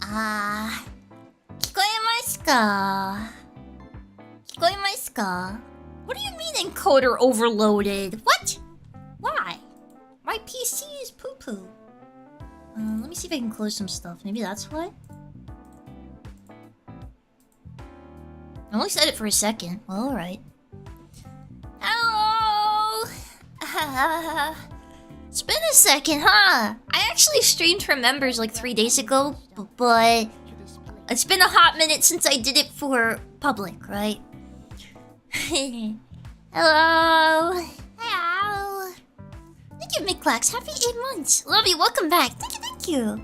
聞こえますか? 聞こえますか? What do you mean encoder overloaded? What? Why? My PC is poo-poo. Let me see if I can close some stuff. Maybe that's why? I only said it for a second. Well, alright. Hello! It's been a second, huh? I actually streamed for members like 3 days ago, but it's been a hot minute since I did it for public, right? Hello! Hello! Thank you, Micklax. Happy 8 months. Love you. Welcome back. Thank you.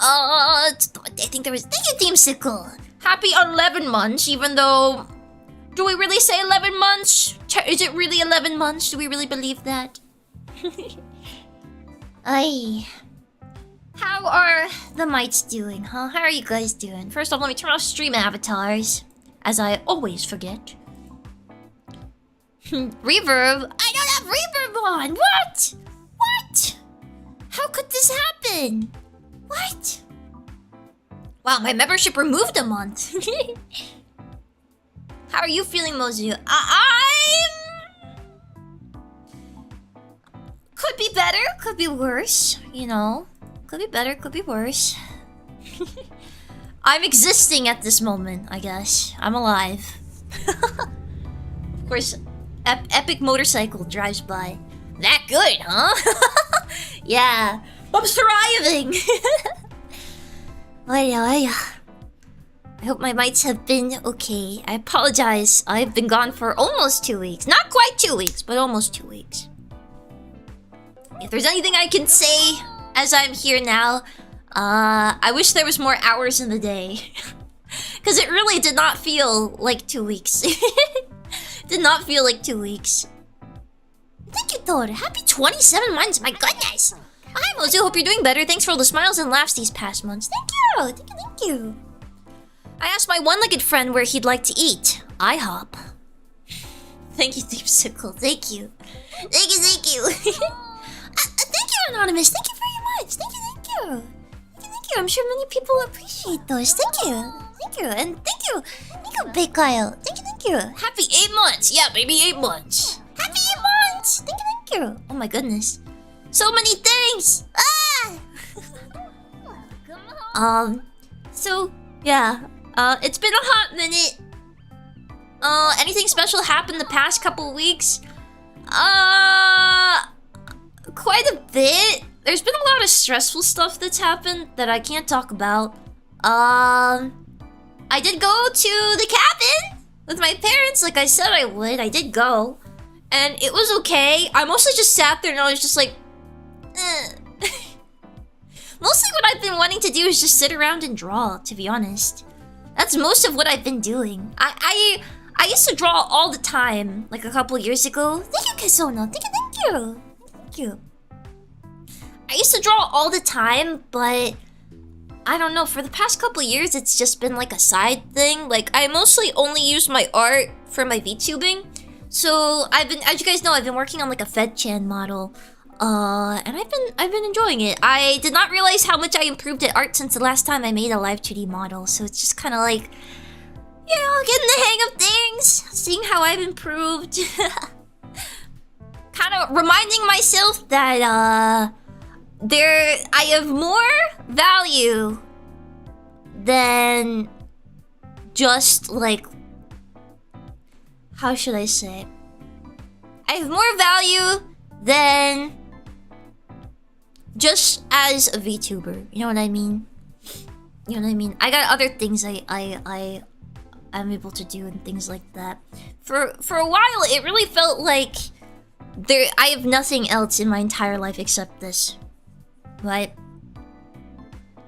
I think there was... Thank you, Teamsicle. Happy 11 months, even though... Do we really say 11 months? Is it really 11 months? Do we really believe that? Ay. How are the mites doing, huh? How are you guys doing? First off, let me turn off stream avatars, as I always forget. Reverb? I don't have reverb on! What? What? How could this happen? What? Wow, my membership removed a month. How are you feeling, Mozu? I'm... Could be better, could be worse, you know. Could be better, could be worse. I'm existing at this moment, I guess. I'm alive. Of course, epic motorcycle drives by. That good, huh? Yeah, I'm thriving. I hope my mites have been okay. I apologize. I've been gone for almost 2 weeks. Not quite 2 weeks, but almost 2 weeks. If there's anything I can say as I'm here now, I wish there was more hours in the day. Because it really did not feel like 2 weeks. Did not feel like 2 weeks. Thank you, Thor. Happy 27 months. My goodness. Hi, Mozu. Hope you're doing better. Thanks for all the smiles and laughs these past months. Thank you. Thank you. I asked my one-legged friend where he'd like to eat. IHOP. Thank you, Deepsicle. Thank you. Thank you. Thank you, Anonymous. Thank you very much. Thank you. I'm sure many people appreciate those. Thank you. And thank you, Big Kyle. Thank you. Happy 8 months. Yeah, baby, 8 months. Happy 8 months. Thank you. Oh my goodness. So many things. So, yeah. It's been a hot minute. Anything special happened the past couple weeks? Quite a bit. There's been a lot of stressful stuff that's happened that I can't talk about. I did go to the cabin with my parents like I said I would. I did go. And it was okay. I mostly just sat there and I was just like... Mostly what I've been wanting to do is just sit around and draw, to be honest. That's most of what I've been doing. I used to draw all the time, like a couple years ago. Thank you, Kesono. Thank you. I used to draw all the time, but I don't know, for the past couple years, it's just been like a side thing. Like, I mostly only use my art for my VTubing. So, as you guys know, I've been working on like a FedChan model. And I've been enjoying it. I did not realize how much I improved at art since the last time I made a live 2D model. So it's just kind of like, you know, getting the hang of things, seeing how I've improved. Kind of reminding myself that, I have more value than just like, how should I say it? I have more value than just as a VTuber. You know what I mean? I got other things I'm able to do and things like that. For a while, it really felt like I have nothing else in my entire life except this. Right?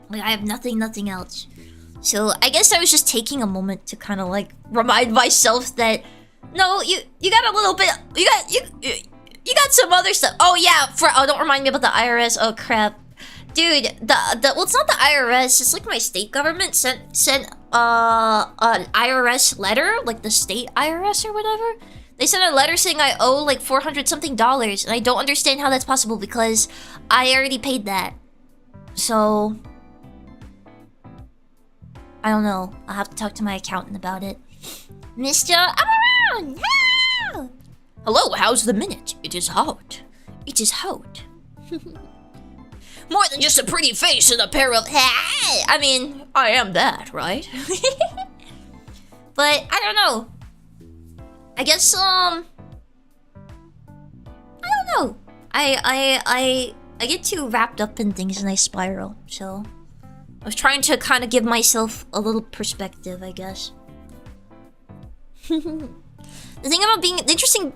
Like, I have nothing else. So, I guess I was just taking a moment to kind of like remind myself that no, you got a little bit, you got some other stuff. Oh yeah, don't remind me about the IRS. Oh crap. Dude, well, it's not the IRS, it's like my state government sent an IRS letter, like the state IRS or whatever. They sent a letter saying I owe like $400 something, and I don't understand how that's possible because I already paid that. So I don't know. I'll have to talk to my accountant about it. Mr. I'm around! Hello! Hello, how's the minute? It is hot. It is hot. More than just a pretty face and a pair of... I mean, I am that, right? But, I don't know. I guess, I don't know. I get too wrapped up in things and I spiral, so... I was trying to kind of give myself a little perspective, I guess. The interesting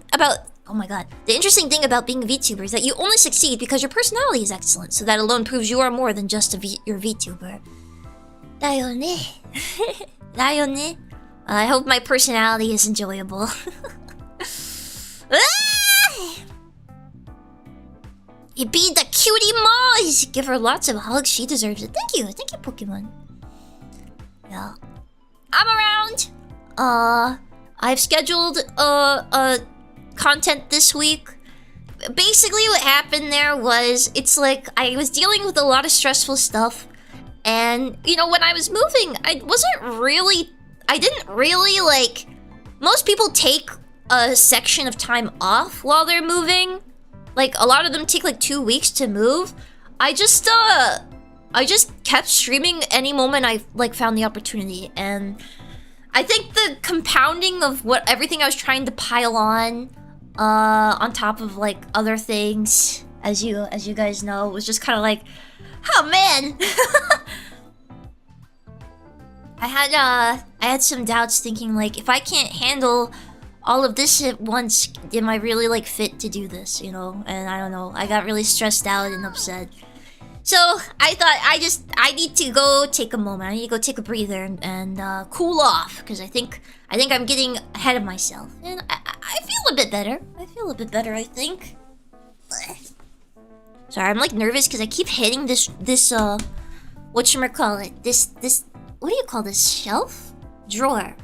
thing about being a VTuber is that you only succeed because your personality is excellent, so that alone proves you are more than just your VTuber. だよね. だよね. I hope my personality is enjoyable. You be the cutie mouse! Give her lots of hugs, she deserves it. Thank you, Pokemon. Yeah. I'm around! I've scheduled content this week. Basically what happened there was, it's like, I was dealing with a lot of stressful stuff. And, you know, when I was moving, I didn't really, like... Most people take a section of time off while they're moving. Like, a lot of them take, like, 2 weeks to move. I just kept streaming any moment I, like, found the opportunity. And I think the compounding of everything I was trying to pile on top of, like, other things, as you guys know, was just kind of like, oh, man! I had some doubts thinking, like, if I can't handle all of this at once, am I really, like, fit to do this, you know? And I don't know, I got really stressed out and upset. So, I thought, I need to go take a moment. I need to go take a breather and cool off, because I think I'm getting ahead of myself. And I feel a bit better. I think. Sorry, I'm, like, nervous, because I keep hitting this, whatchamacallit, this, what do you call this, shelf? Drawer.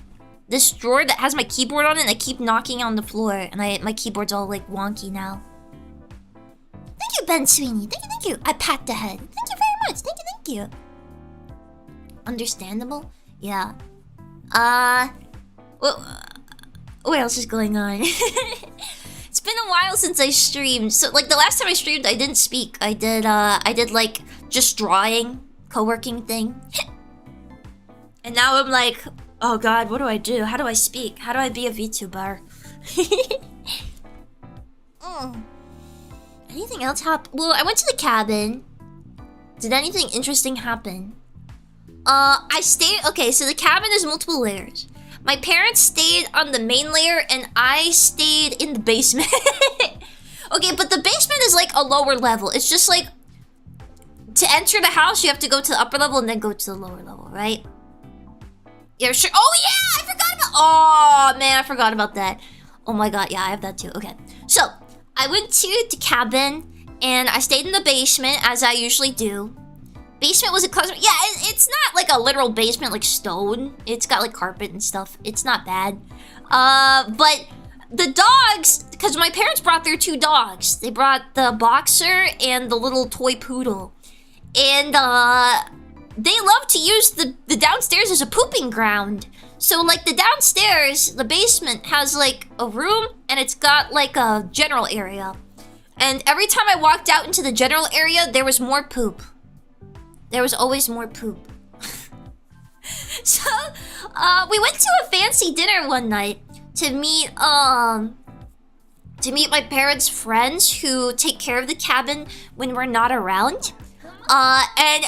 This drawer that has my keyboard on it, and I keep knocking on the floor, and my keyboard's all, like, wonky now. Thank you, Ben Sweeney. Thank you. I pat the head. Thank you very much. Thank you. Understandable? Yeah. What else is going on? It's been a while since I streamed. So, like, the last time I streamed, I didn't speak. I did, like, just drawing, co-working thing. And now I'm like... Oh god, what do I do? How do I speak? How do I be a VTuber? Anything else happen? Well, I went to the cabin. Did anything interesting happen? I stayed... Okay, so the cabin is multiple layers. My parents stayed on the main layer, and I stayed in the basement. Okay, but the basement is like a lower level. It's just like... To enter the house, you have to go to the upper level and then go to the lower level, right? Yeah, sure. Oh, yeah! I forgot about... Oh, man, I forgot about that. Oh, my God. Yeah, I have that, too. Okay. So, I went to the cabin, and I stayed in the basement, as I usually do. Basement was a closet. Yeah, it's not, like, a literal basement, like, stone. It's got, like, carpet and stuff. It's not bad. But the dogs... Because my parents brought their 2 dogs. They brought the boxer and the little toy poodle. And, they love to use the downstairs as a pooping ground. So, like, the downstairs, the basement, has, like, a room, and it's got, like, a general area. And every time I walked out into the general area, there was more poop. There was always more poop. So, we went to a fancy dinner one night to meet my parents' friends who take care of the cabin when we're not around. And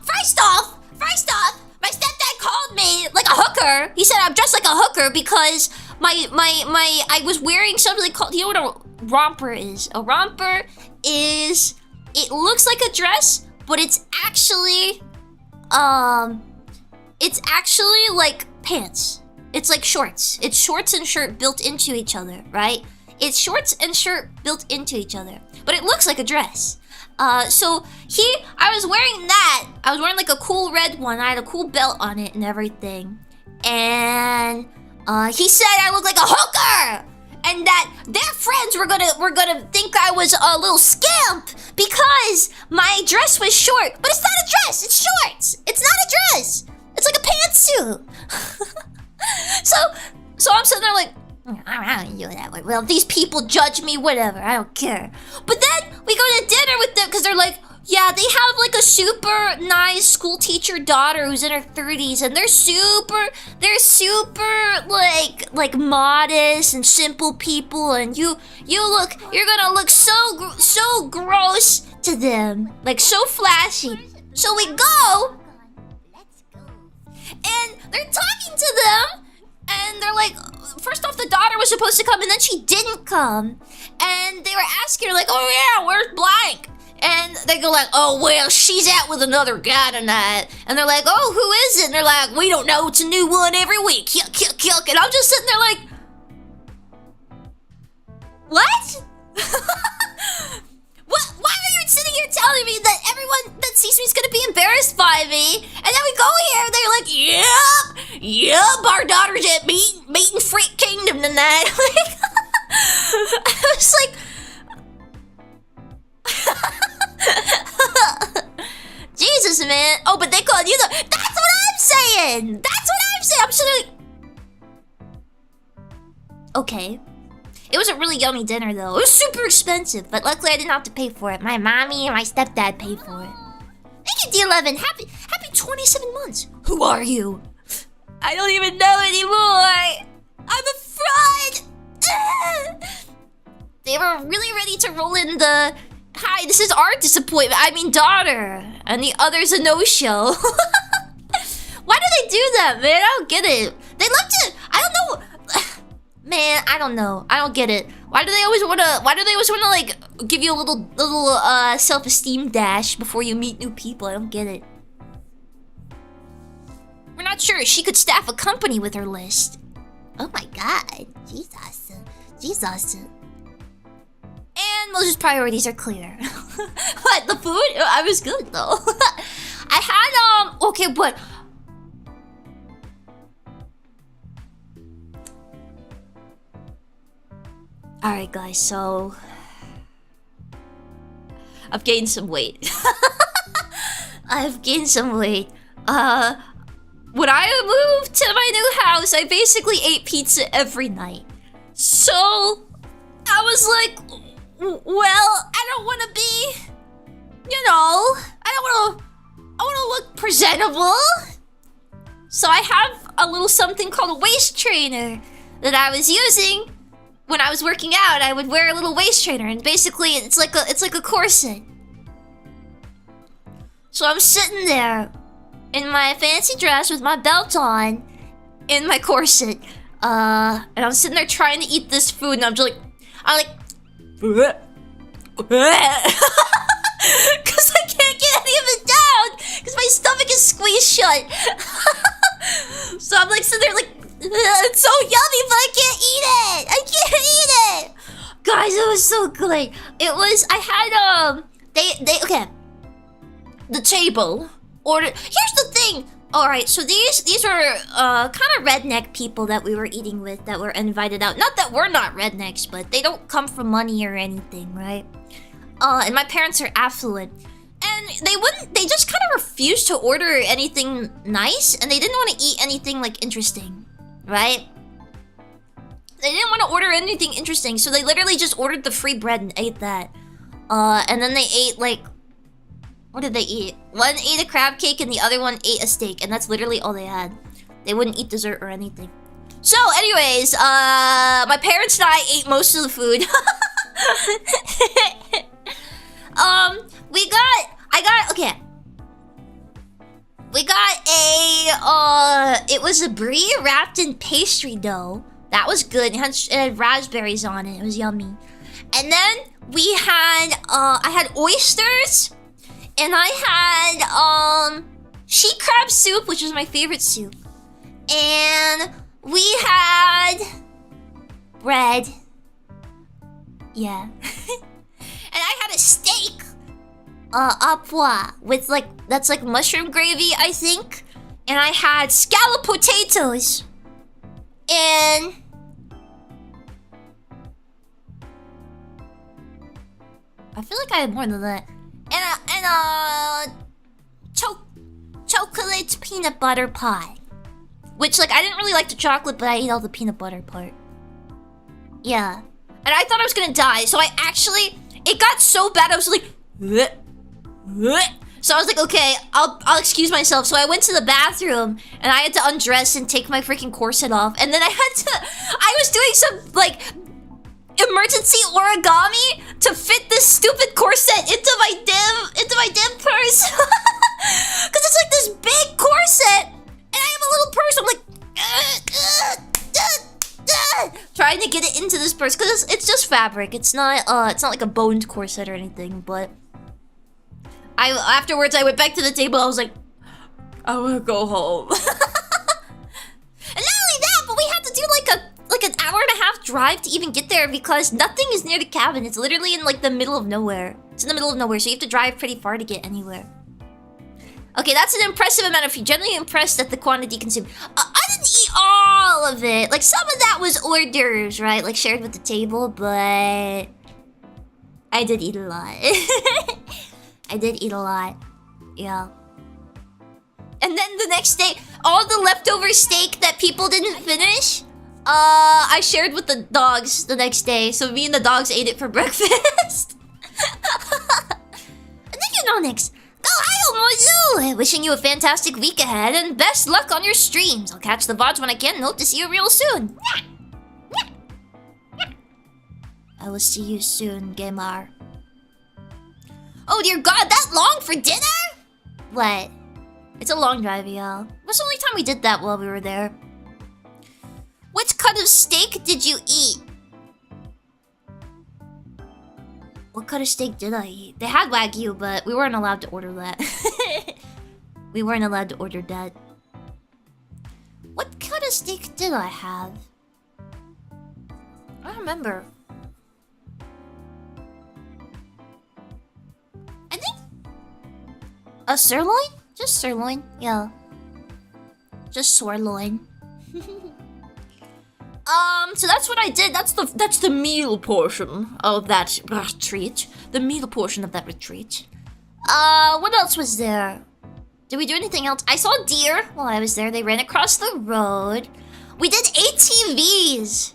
first off, my stepdad called me like a hooker. He said I'm dressed like a hooker because I was wearing something called, you know what a romper is? A romper is, it looks like a dress, but it's actually like pants. It's like shorts. It's shorts and shirt built into each other, right? It's shorts and shirt built into each other, but it looks like a dress. So I was wearing that. I was wearing like a cool red one. I had a cool belt on it and everything. And he said I looked like a hooker, and that their friends were gonna think I was a little scamp because my dress was short. But it's not a dress. It's shorts. It's not a dress. It's like a pantsuit. So I'm sitting there like, I don't do that way. Well, these people judge me, whatever. I don't care. But then we go to dinner with them because they're like, yeah, they have like a super nice school teacher daughter who's in her 30s, and they're super like modest and simple people, and you're gonna look so gross to them, like so flashy. So we go, and they're talking to them, and they're like, first off, the daughter was supposed to come, and then she didn't come, and they were asking her like, oh yeah, where's blank? And they go like, oh, well, she's out with another guy tonight. And they're like, oh, who is it? And they're like, we don't know. It's a new one every week. Yuck, yuck, yuck. And I'm just sitting there like, what? What? Why are you sitting here telling me that everyone that sees me is going to be embarrassed by me? And then we go here and they're like, yep, our daughter's at meeting Freak Kingdom tonight. I was like, Jesus, man. Oh, but they called you the... That's what I'm saying! That's what I'm saying! I'm sitting like... Okay. It was a really yummy dinner, though. It was super expensive, but luckily I didn't have to pay for it. My mommy and my stepdad paid for it. Thank you, D11. Happy 27 months. Who are you? I don't even know anymore. I'm a fraud. They were really ready to roll in the... Hi, this is our disappointment. I mean, daughter. And the other's a no-show. Why do they do that, man? I don't get it. They love to... I don't know... Man, I don't know. I don't get it. Why do they always want to, like, give you a little self-esteem dash before you meet new people? I don't get it. We're not sure. She could staff a company with her list. Oh my god. Jesus. And Moses' priorities are clear. What, the food? I was good, though. I had, okay, but... Alright, guys, so... I've gained some weight. I've gained some weight. When I moved to my new house, I basically ate pizza every night. So... I was like... Well, I don't want to be, I want to look presentable. So I have a little something called a waist trainer that I was using when I was working out. I would wear a little waist trainer, and basically it's like a corset. So I'm sitting there in my fancy dress with my belt on in my corset. And I'm sitting there trying to eat this food, and I'm like because I can't get any of it down because my stomach is squeezed shut. So I'm like sitting there like, it's so yummy, but I can't eat it. Guys, it was so good. It was, I had okay, the table ordered. Here's the thing. Alright, so these are kind of redneck people that we were eating with that were invited out. Not that we're not rednecks, but they don't come from money or anything, right? And my parents are affluent. And they just kind of refused to order anything nice, and they didn't want to eat anything, like, interesting, right? They didn't want to order anything interesting, so they literally just ordered the free bread and ate that. And then they ate, like... What did they eat? One ate a crab cake and the other one ate a steak, and that's literally all they had. They wouldn't eat dessert or anything. So, anyways, my parents and I ate most of the food. We got it was a brie wrapped in pastry dough. That was good. It had raspberries on it. It was yummy. And then we had, I had oysters. And I had, she crab soup, which was my favorite soup. And we had bread. Yeah. And I had a steak, au pois, with that's like mushroom gravy, I think. And I had scalloped potatoes. And... I feel like I had more than that. And choke chocolate peanut butter pie. Which, like, I didn't really like the chocolate, but I ate all the peanut butter part. Yeah. And I thought I was gonna die, so it got so bad, I was like, bleh, bleh. So I was like, okay, I'll excuse myself. So I went to the bathroom, and I had to undress and take my freaking corset off. And then I was doing some, like, emergency origami to fit this stupid corset into my damn purse. Cause it's like this big corset, and I have a little purse. I'm like, trying to get it into this purse, cause it's just fabric. It's not like a boned corset or anything. But afterwards I went back to the table. I was like, I wanna go home. And not only that, but we had to do like an hour and a half drive to even get there because nothing is near the cabin. It's literally in like the middle of nowhere. It's in the middle of nowhere, so you have to drive pretty far to get anywhere. Okay, that's an impressive amount of food. Generally impressed at the quantity consumed. I didn't eat all of it. Like, some of that was hors d'oeuvres, right? Like, shared with the table, but I did eat a lot. I did eat a lot. Yeah. And then the next day, all the leftover steak that people didn't finish, I shared with the dogs the next day. So me and the dogs ate it for breakfast. And then you know next. Ohio, Mozu! Wishing you a fantastic week ahead and best luck on your streams. I'll catch the VODs when I can and hope to see you real soon. I will see you soon, Gamer. Oh dear god, that long for dinner? What? It's a long drive, y'all. What's the only time we did that while we were there? Which cut of steak did you eat? What cut of steak did I eat? They had Wagyu, but we weren't allowed to order that. We weren't allowed to order that. What cut of steak did I have? I don't remember. I think... a sirloin? Just sirloin, yeah. Just sirloin. So that's what I did. That's the meal portion of that retreat. The meal portion of that retreat. What else was there? Did we do anything else? I saw deer while I was there. They ran across the road. We did ATVs.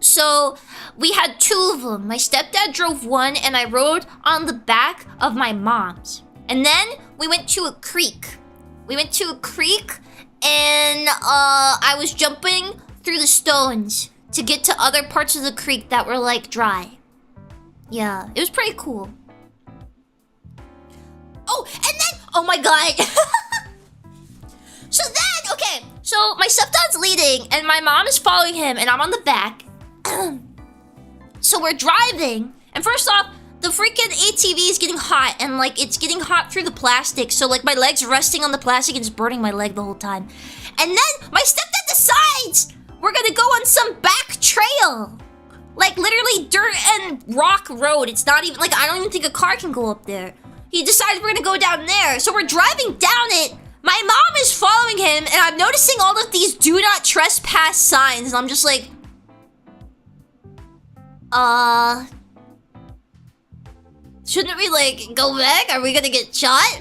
So we had 2 of them. My stepdad drove one, and I rode on the back of my mom's. And then we went to a creek. And I was jumping through the stones to get to other parts of the creek that were like dry. Yeah, it was pretty cool. Oh, and then, oh my god. So then, okay, so my stepdad's leading and my mom is following him and I'm on the back. So we're driving, and first off, the freaking ATV is getting hot, and like it's getting hot through the plastic, so like my leg's resting on the plastic and it's burning my leg the whole time. And then my stepdad decides we're gonna go on some back trail. Like literally dirt and rock road. It's not even, like I don't even think a car can go up there. He decides we're gonna go down there. So we're driving down it. My mom is following him and I'm noticing all of these do not trespass signs. And I'm just like, shouldn't we like go back? Are we gonna get shot?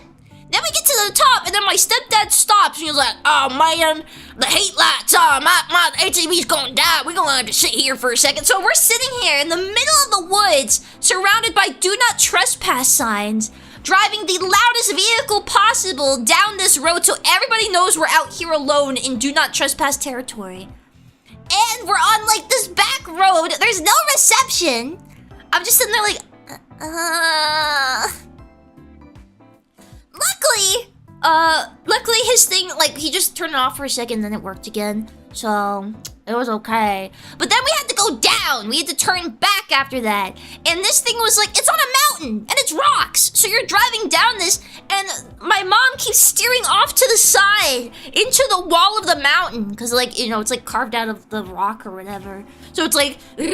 Then we get to the top and then my stepdad stops and he's like, oh man, the heat lights on, my ATV's gonna die. We're gonna have to sit here for a second. So we're sitting here in the middle of the woods, surrounded by do not trespass signs, driving the loudest vehicle possible down this road so everybody knows we're out here alone in do not trespass territory. And we're on like this back road. There's no reception. I'm just sitting there like, Luckily his thing, like, he just turned it off for a second, then it worked again. So, it was okay. But then we had to go down. We had to turn back after that. And this thing was like, it's on a mountain, and it's rocks. So you're driving down this, and my mom keeps steering off to the side into the wall of the mountain. Because, like, you know, it's like carved out of the rock or whatever. So it's like, and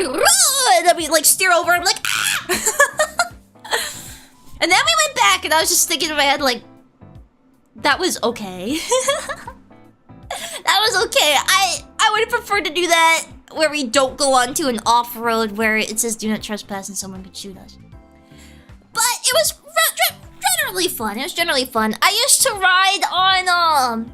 then we like steer over, and I'm like, ah! And then we went back, and I was just thinking in my head, like, that was okay. That was okay. I would have preferred to do that where we don't go onto an off-road where it says do not trespass and someone could shoot us. But it was generally fun. It was generally fun. I used to ride on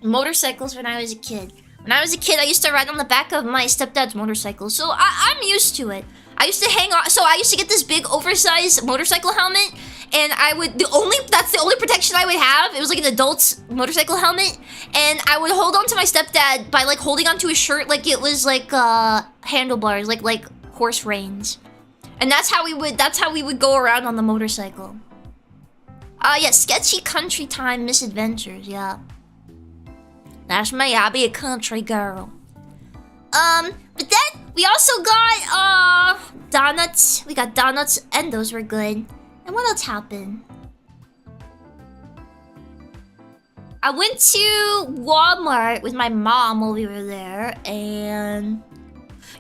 motorcycles when I was a kid. When I was a kid, I used to ride on the back of my stepdad's motorcycle, so I'm used to it. I used to hang on, so I used to get this big oversized motorcycle helmet, and that's the only protection I would have. It was like an adult's motorcycle helmet, and I would hold on to my stepdad by like holding onto his shirt like it was like handlebars, like horse reins. And that's how we would go around on the motorcycle. Yeah, sketchy country time misadventures, yeah. That's me, I'll be a country girl. But then we also got donuts. We got donuts and those were good. And what else happened? I went to Walmart with my mom while we were there, and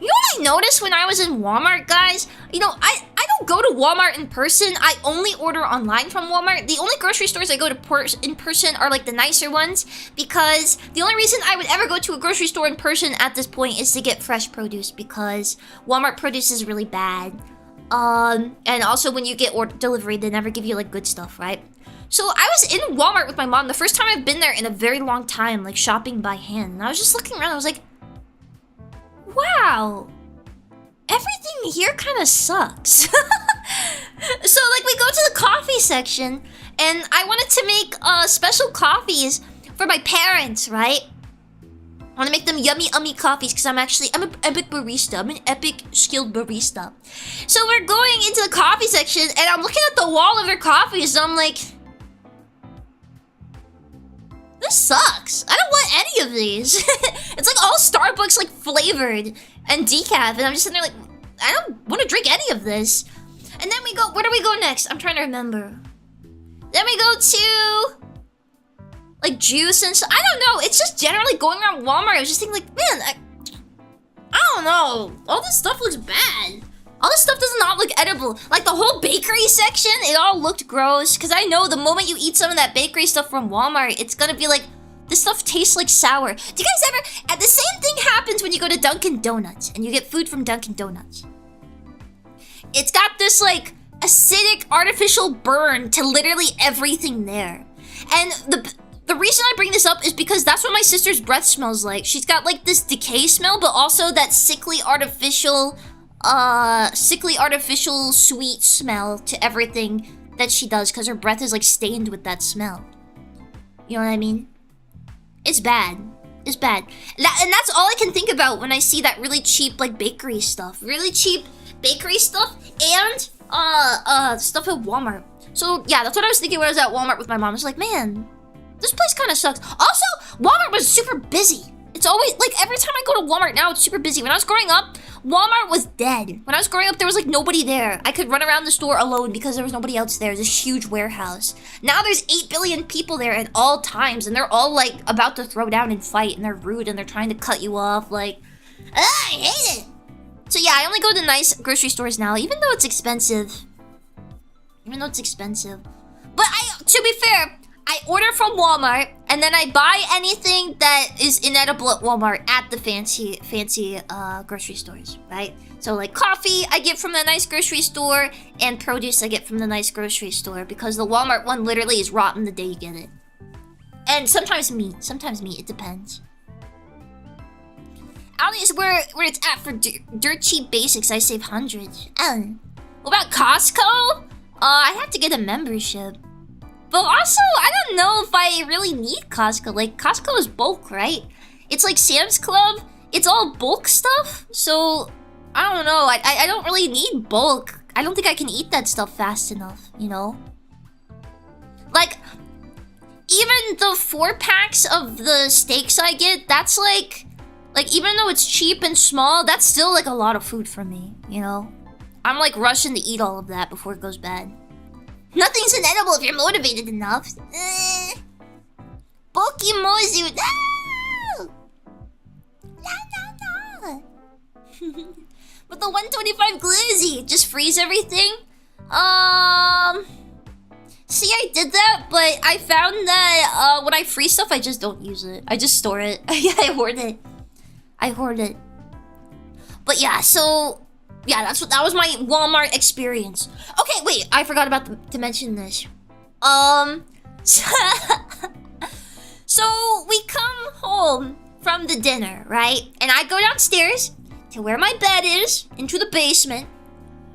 you know what I noticed when I was in Walmart, guys? You know, I don't go to Walmart in person. I only order online from Walmart. The only grocery stores I go to in person are like the nicer ones, because the only reason I would ever go to a grocery store in person at this point is to get fresh produce, because Walmart produce is really bad. And also when you get delivery, they never give you like good stuff, right? So I was in Walmart with my mom, the first time I've been there in a very long time, like shopping by hand. And I was just looking around, I was like, wow, everything here kind of sucks. So like we go to the coffee section, and I wanted to make special coffees for my parents, right? I want to make them yummy coffees because I'm an epic barista. I'm an epic skilled barista. So we're going into the coffee section, and I'm looking at the wall of their coffees, and I'm like, this sucks. I don't want any of these. It's like all Starbucks like flavored and decaf, and I'm just sitting there like, I don't want to drink any of this. And then we go, where do we go next? I'm trying to remember. Then we go to like juice and stuff. I don't know. It's just generally going around Walmart. I was just thinking like, man, I don't know. All this stuff looks bad. All this stuff does not look edible. Like the whole bakery section, it all looked gross. Because I know the moment you eat some of that bakery stuff from Walmart, it's gonna be like, this stuff tastes like sour. Do you guys ever... And the same thing happens when you go to Dunkin' Donuts and you get food from Dunkin' Donuts. It's got this like acidic artificial burn to literally everything there. And the reason I bring this up is because that's what my sister's breath smells like. She's got like this decay smell, but also that sickly artificial sweet smell to everything that she does, because her breath is like stained with that smell. You know what I mean? It's bad. It's bad. And that's all I can think about when I see that really cheap like bakery stuff. Really cheap bakery stuff and stuff at Walmart. So yeah, that's what I was thinking when I was at Walmart with my mom. I was like, man, this place kind of sucks. Also, Walmart was super busy. It's always, like, every time I go to Walmart now, it's super busy. When I was growing up, Walmart was dead. When I was growing up, there was, like, nobody there. I could run around the store alone because there was nobody else there. It was a huge warehouse. Now there's 8 billion people there at all times, and they're all, like, about to throw down and fight, and they're rude, and they're trying to cut you off, like, I hate it. So yeah, I only go to nice grocery stores now, even though it's expensive. But to be fair, I order from Walmart, and then I buy anything that is inedible at Walmart at the fancy grocery stores, right? So like coffee, I get from the nice grocery store, and produce I get from the nice grocery store, because the Walmart one literally is rotten the day you get it. And sometimes meat, it depends. Aldi is where it's at for dirt cheap basics. I save hundreds. What about Costco? I have to get a membership. But also, I don't know if I really need Costco. Like, Costco is bulk, right? It's like Sam's Club. It's all bulk stuff. So, I don't know. I don't really need bulk. I don't think I can eat that stuff fast enough, you know? Like, even the 4-packs of the steaks I get, that's like, even though it's cheap and small, that's still like a lot of food for me, you know? I'm like rushing to eat all of that before it goes bad. Nothing's inedible if you're motivated enough. Bulky Mozu. No! No. With the 125 glizzy, just freeze everything. See, I did that, but I found that when I freeze stuff, I just don't use it. I just store it. Yeah, I hoard it. But yeah, so yeah, that was my Walmart experience. Okay, wait, I forgot to mention this. So we come home from the dinner, right? And I go downstairs to where my bed is, into the basement.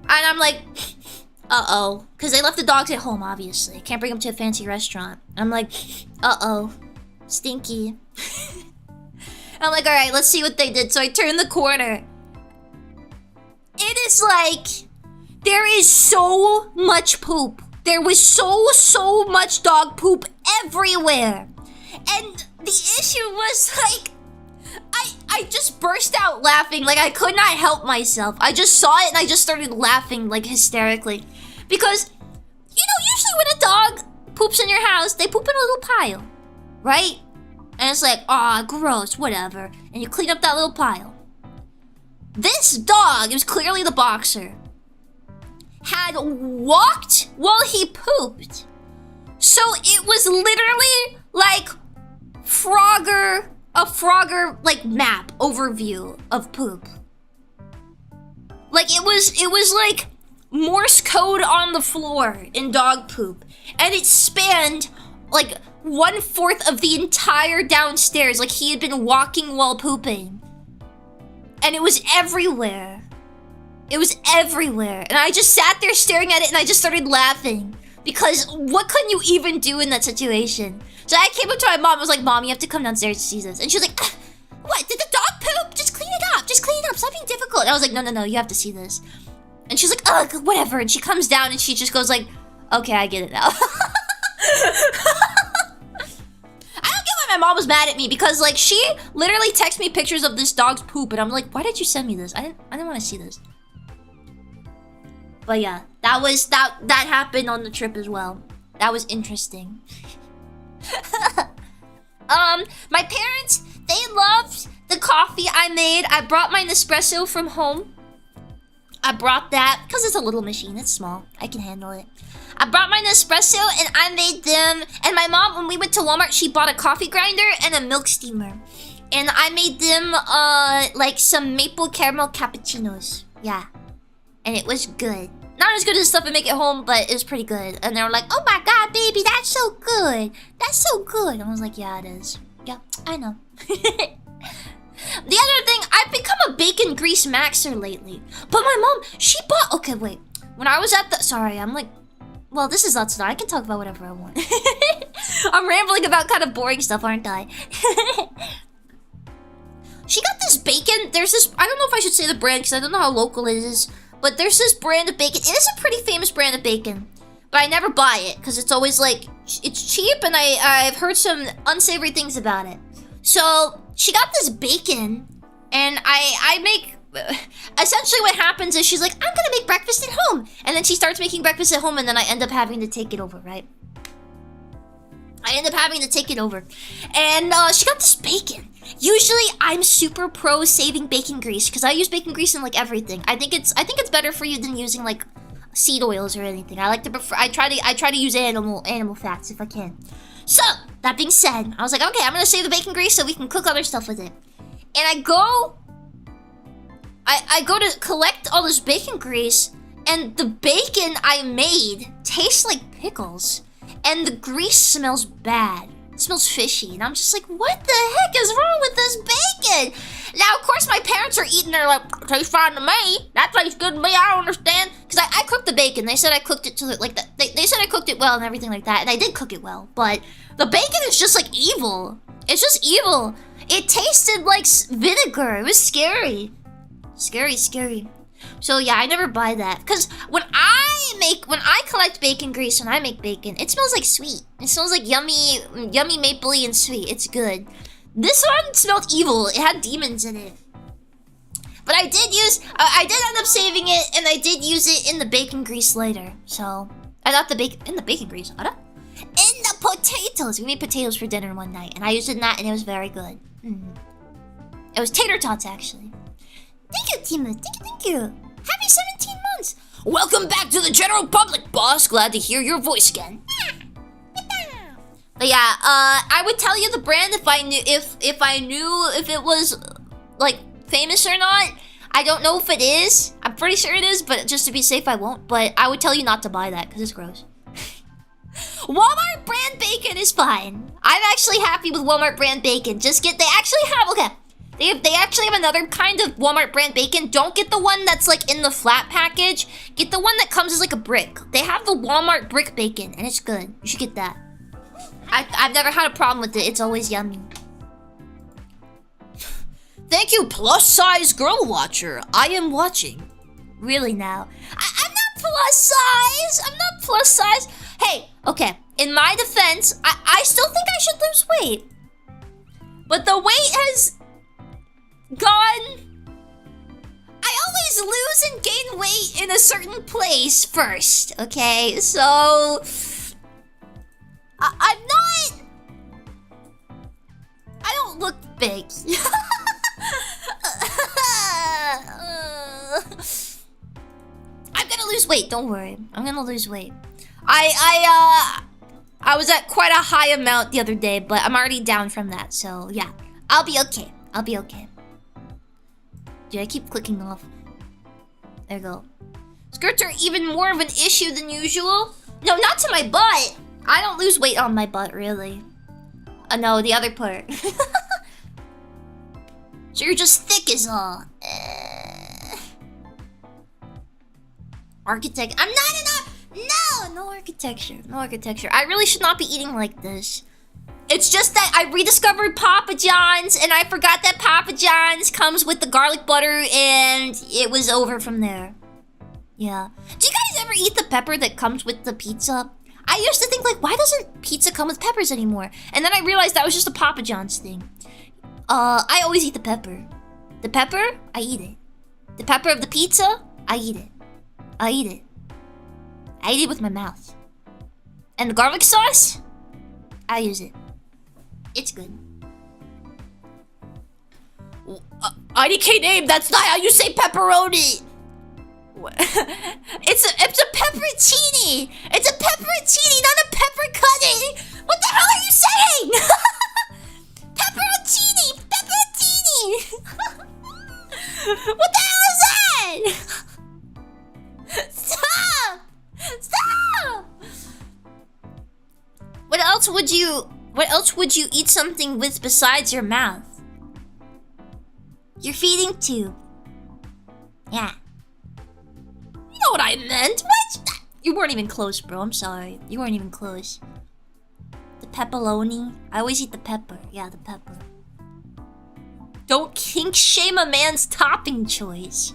And I'm like, uh-oh. Because they left the dogs at home, obviously. Can't bring them to a fancy restaurant. I'm like, uh-oh. Stinky. I'm like, alright, let's see what they did. So I turn the corner. It is like, there is so much poop. There was so much dog poop everywhere. And the issue was like, I just burst out laughing. Like, I could not help myself. I just saw it and I just started laughing, like, hysterically. Because, you know, usually when a dog poops in your house, they poop in a little pile, right? And it's like, aw, gross, whatever. And you clean up that little pile. This dog, it was clearly the boxer, had walked while he pooped. So it was literally like a Frogger like map overview of poop. Like it was like Morse code on the floor in dog poop. And it spanned like 1/4 of the entire downstairs. Like he had been walking while pooping. And it was everywhere. It was everywhere. And I just sat there staring at it and I just started laughing. Because what could you even do in that situation? So I came up to my mom and was like, Mom, you have to come downstairs to see this. And she was like, what? Did the dog poop? Just clean it up. Just clean it up. Stop being difficult. And I was like, no, you have to see this. And she's like, ugh, whatever. And she comes down and she just goes like, okay, I get it now. I don't get why my mom was mad at me because like she literally texted me pictures of this dog's poop and I'm like, why did you send me this? I didn't want to see this. But yeah, that happened on the trip as well. That was interesting. My parents, they loved the coffee I made. I brought my Nespresso from home. I brought that because it's a little machine. It's small. I can handle it. I brought my Nespresso and I made them. And my mom, when we went to Walmart, she bought a coffee grinder and a milk steamer. And I made them like some maple caramel cappuccinos. Yeah. And it was good. Not as good as stuff I make at home, but it was pretty good. And they were like, oh my god, baby, that's so good. That's so good. And I was like, yeah, it is. Yeah, I know. The other thing, I've become a bacon grease maxer lately. But my mom, she bought... Okay, wait. When I was at the... Sorry, I'm like... Well, this is Let's Not. I can talk about whatever I want. I'm rambling about kind of boring stuff, aren't I? She got this bacon. There's this... I don't know if I should say the brand because I don't know how local it is. But there's this brand of bacon. It is a pretty famous brand of bacon. But I never buy it because it's always like... It's cheap and I've heard some unsavory things about it. So she got this bacon and I make... Essentially what happens is she's like, I'm gonna make breakfast at home. And then she starts making breakfast at home and then I end up having to take it over, right? I end up having to take it over. And she got this bacon. Usually I'm super pro saving bacon grease because I use bacon grease in like everything. I think it's better for you than using like seed oils or anything. I like to prefer I try to use animal fats if I can. So, that being said, I was like, okay, I'm gonna save the bacon grease so we can cook other stuff with it. And I go to collect all this bacon grease and the bacon I made tastes like pickles. And the grease smells bad. It smells fishy. And I'm just like, what the heck is wrong with this bacon? Now, of course, my parents are eating. They're like, tastes fine to me. That tastes good to me. I don't understand. Because I cooked the bacon. They said I cooked it to like that. They said I cooked it well and everything like that. And I did cook it well. But the bacon is just like evil. It's just evil. It tasted like vinegar. It was scary. Scary. So yeah, I never buy that. Because when I collect bacon grease, when I make bacon, it smells like sweet. It smells like yummy mapley and sweet. It's good. This one smelled evil. It had demons in it. But I did end up saving it, and I did use it in the bacon grease later. So, in the bacon grease, in the potatoes. We made potatoes for dinner one night, and I used it in that, and it was very good. It was tater tots, actually. Thank you, Timu. Thank you. Happy 17 months. Welcome back to the general public, boss. Glad to hear your voice again. But yeah, I would tell you the brand if I knew if it was like famous or not. I don't know if it is. I'm pretty sure it is, but just to be safe, I won't. But I would tell you not to buy that because it's gross. Walmart brand bacon is fine. I'm actually happy with Walmart brand bacon. They actually have, okay. They actually have another kind of Walmart brand bacon. Don't get the one that's like in the flat package. Get the one that comes as like a brick. They have the Walmart brick bacon and it's good. You should get that. I've never had a problem with it. It's always yummy. Thank you, plus size girl watcher. I am watching. Really now? I'm not plus size. I'm not plus size. Hey, okay. In my defense, I still think I should lose weight. But the weight has gone. I always lose and gain weight in a certain place first. Okay, so I'm not. I don't look big. I'm gonna lose weight, don't worry. I'm gonna lose weight. I was at quite a high amount the other day, but I'm already down from that, so yeah. I'll be okay. I'll be okay. Dude, I keep clicking off. There you go. Skirts are even more of an issue than usual. No, not to my butt. I don't lose weight on my butt, really. No, the other part. So you're just thick as all. Architect. I'm not enough. No architecture. No architecture. I really should not be eating like this. It's just that I rediscovered Papa John's and I forgot that Papa John's comes with the garlic butter and it was over from there. Yeah. Do you guys ever eat the pepper that comes with the pizza? I used to think like, why doesn't pizza come with peppers anymore? And then I realized that was just a Papa John's thing. I always eat the pepper. The pepper, I eat it. The pepper of the pizza, I eat it. I eat it. I eat it with my mouth. And the garlic sauce, I use it. It's good. IDK name, that's not how you say pepperoni. It's a pepperoncini. It's a pepperoncini, not a pepper cutting. What the hell are you saying? Pepperoncini, pepperoncini. What the hell is that? Stop! Stop! What else would you eat something with besides your mouth? Your feeding tube. Yeah. You know what I meant. What? You weren't even close, bro. I'm sorry. You weren't even close. The pepperoni. I always eat the pepper. Yeah, the pepper. Don't kink shame a man's topping choice.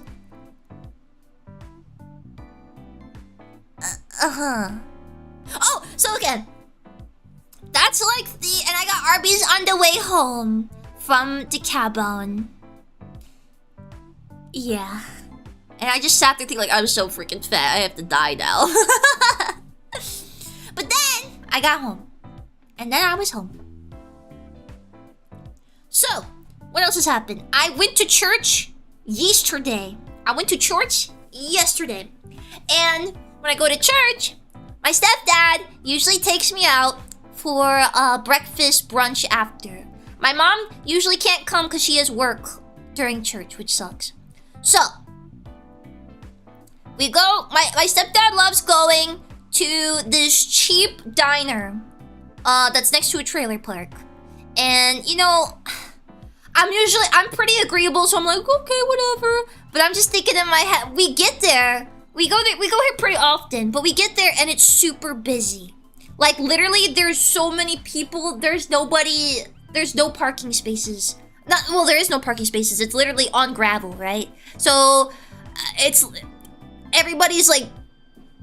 Oh, so again. That's like and I got Arby's on the way home from the cabin. Yeah. And I just sat there thinking like, I'm so freaking fat, I have to die now. But then, I got home. And then I was home. So, what else has happened? I went to church yesterday. And when I go to church, my stepdad usually takes me out for breakfast brunch after. My mom usually can't come because she has work during church, which sucks. So, we go, my stepdad loves going to this cheap diner that's next to a trailer park. And, you know, I'm pretty agreeable, so I'm like, okay, whatever. But I'm just thinking in my head, we go here pretty often, but we get there and it's super busy. Like, literally, there's so many people, there's no parking spaces. There is no parking spaces, it's literally on gravel, right? So, everybody's like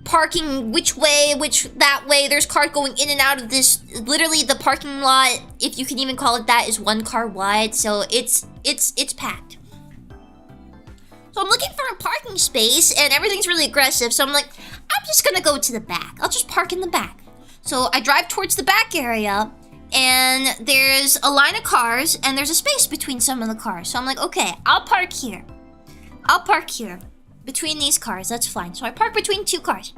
parking which way, that way. There's cars going in and out of this. Literally, the parking lot, if you can even call it that, is one car wide. So it's packed. So I'm looking for a parking space, and everything's really aggressive. So I'm like, I'm just gonna go to the back. I'll just park in the back. So I drive towards the back area, and there's a line of cars, and there's a space between some of the cars. So I'm like, okay, I'll park here. Between these cars, that's fine. So I park between two cars.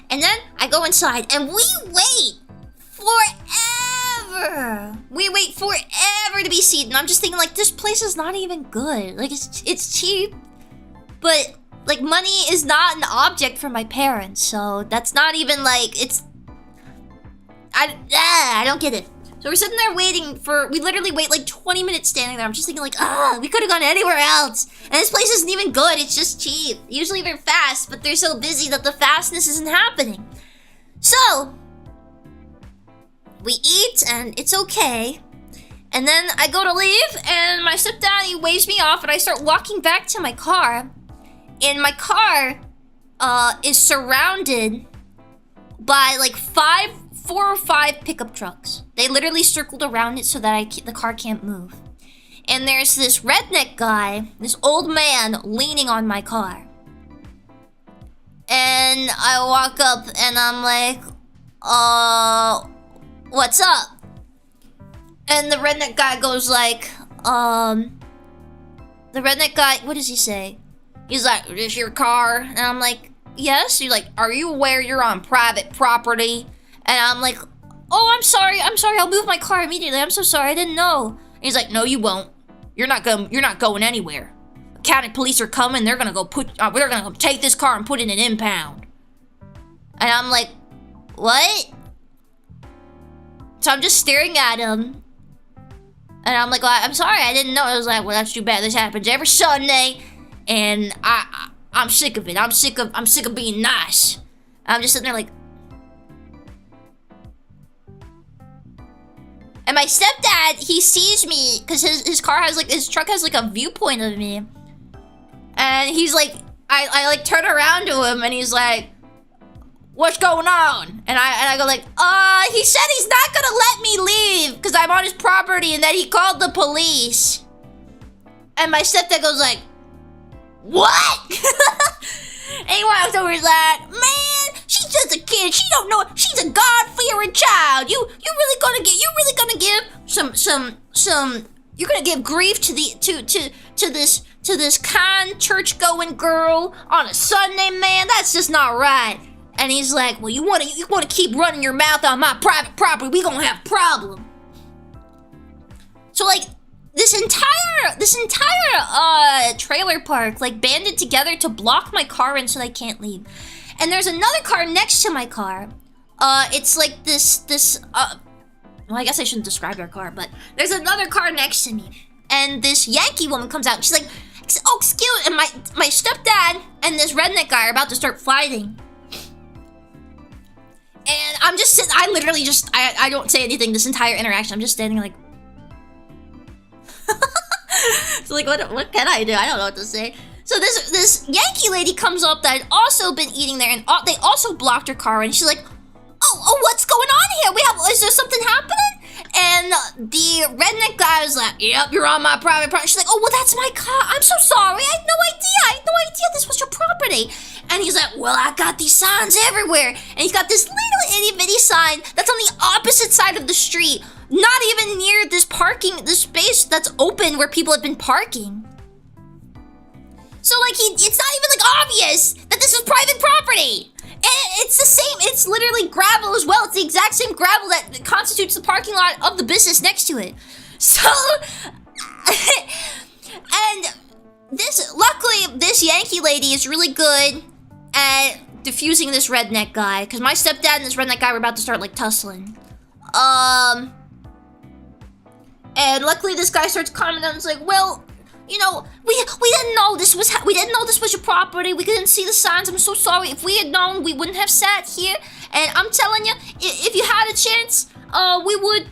And then I go inside and we wait forever. We wait forever to be seated. And I'm just thinking like, this place is not even good. Like it's cheap, but like money is not an object for my parents. So that's not even like, I don't get it. So we're sitting there waiting we literally wait like 20 minutes standing there. I'm just thinking like, we could have gone anywhere else. And this place isn't even good, it's just cheap. Usually they're fast, but they're so busy that the fastness isn't happening. So, we eat and it's okay. And then I go to leave and my stepdaddy waves me off and I start walking back to my car. And my car is surrounded by like 4 or 5 pickup trucks. They literally circled around it so that the car can't move. And there's this redneck guy, this old man, leaning on my car. And I walk up and I'm like, what's up? And the redneck guy goes like, the redneck guy, what does he say? He's like, is this your car? And I'm like, yes. He's like, are you aware you're on private property? And I'm like, oh, I'm sorry, I'll move my car immediately. I'm so sorry, I didn't know. And he's like, no, you won't. You're not going anywhere. The county police are coming, they're gonna go take this car and put it in an impound. And I'm like, what? So I'm just staring at him. And I'm like, well, I'm sorry, I didn't know. I was like, well, that's too bad. This happens every Sunday. And I'm sick of it. I'm sick of being nice. I'm just sitting there like, and my stepdad, he sees me because his truck has like a viewpoint of me. And he's like, I like turn around to him and he's like, what's going on? And I go like, he said he's not gonna let me leave because I'm on his property and that he called the police. And my stepdad goes like, what? And he walks over and he's like, man, she's just a kid. She don't know. She's a God-fearing child. You really gonna give grief to this kind church-going girl on a Sunday, man? That's just not right. And he's like, well, you wanna keep running your mouth on my private property, we gonna have a problem. So like, this entire trailer park like banded together to block my car in so I can't leave. And there's another car next to my car. It's like this well, I guess I shouldn't describe our car, but there's another car next to me. And this Yankee woman comes out and she's like, oh, excuse, and my stepdad and this redneck guy are about to start fighting. And I'm just sitting, I literally just, I don't say anything this entire interaction. I'm just standing like, so like, what can I do? I don't know what to say. So this Yankee lady comes up that had also been eating there, and they also blocked her car, and she's like, oh, what's going on here? Is there something happening? And the redneck guy was like, yep, you're on my private property. She's like, oh, well, that's my car. I'm so sorry. I had no idea this was your property. And he's like, well, I got these signs everywhere. And he's got this little itty bitty sign that's on the opposite side of the street. Not even near this space that's open where people have been parking. So like, it's not even like obvious that this is private property. And it's the same, it's literally gravel as well. It's the exact same gravel that constitutes the parking lot of the business next to it. So, and luckily this Yankee lady is really good at diffusing this redneck guy, because my stepdad and this redneck guy were about to start like tussling. And luckily this guy starts commenting and it's like, well, you know, we didn't know this was your property. We didn't see the signs. I'm so sorry. If we had known, we wouldn't have sat here. And I'm telling you, if you had a chance, we would,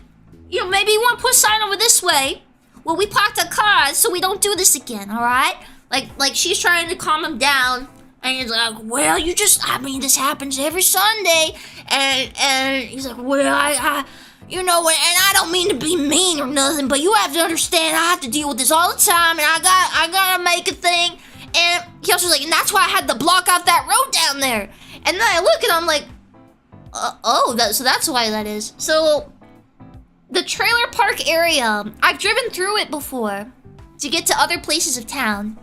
you know, maybe you want to put a sign over this way. Well, we parked our cars so we don't do this again, all right? Like she's trying to calm him down. And he's like, well, this happens every Sunday. And he's like, well, you know, and I don't mean to be mean or nothing, but you have to understand I have to deal with this all the time, and I gotta make a thing. And he also was like, and that's why I had to block off that road down there. And then I look and I'm like, so that's why that is. So the trailer park area, I've driven through it before to get to other places of town.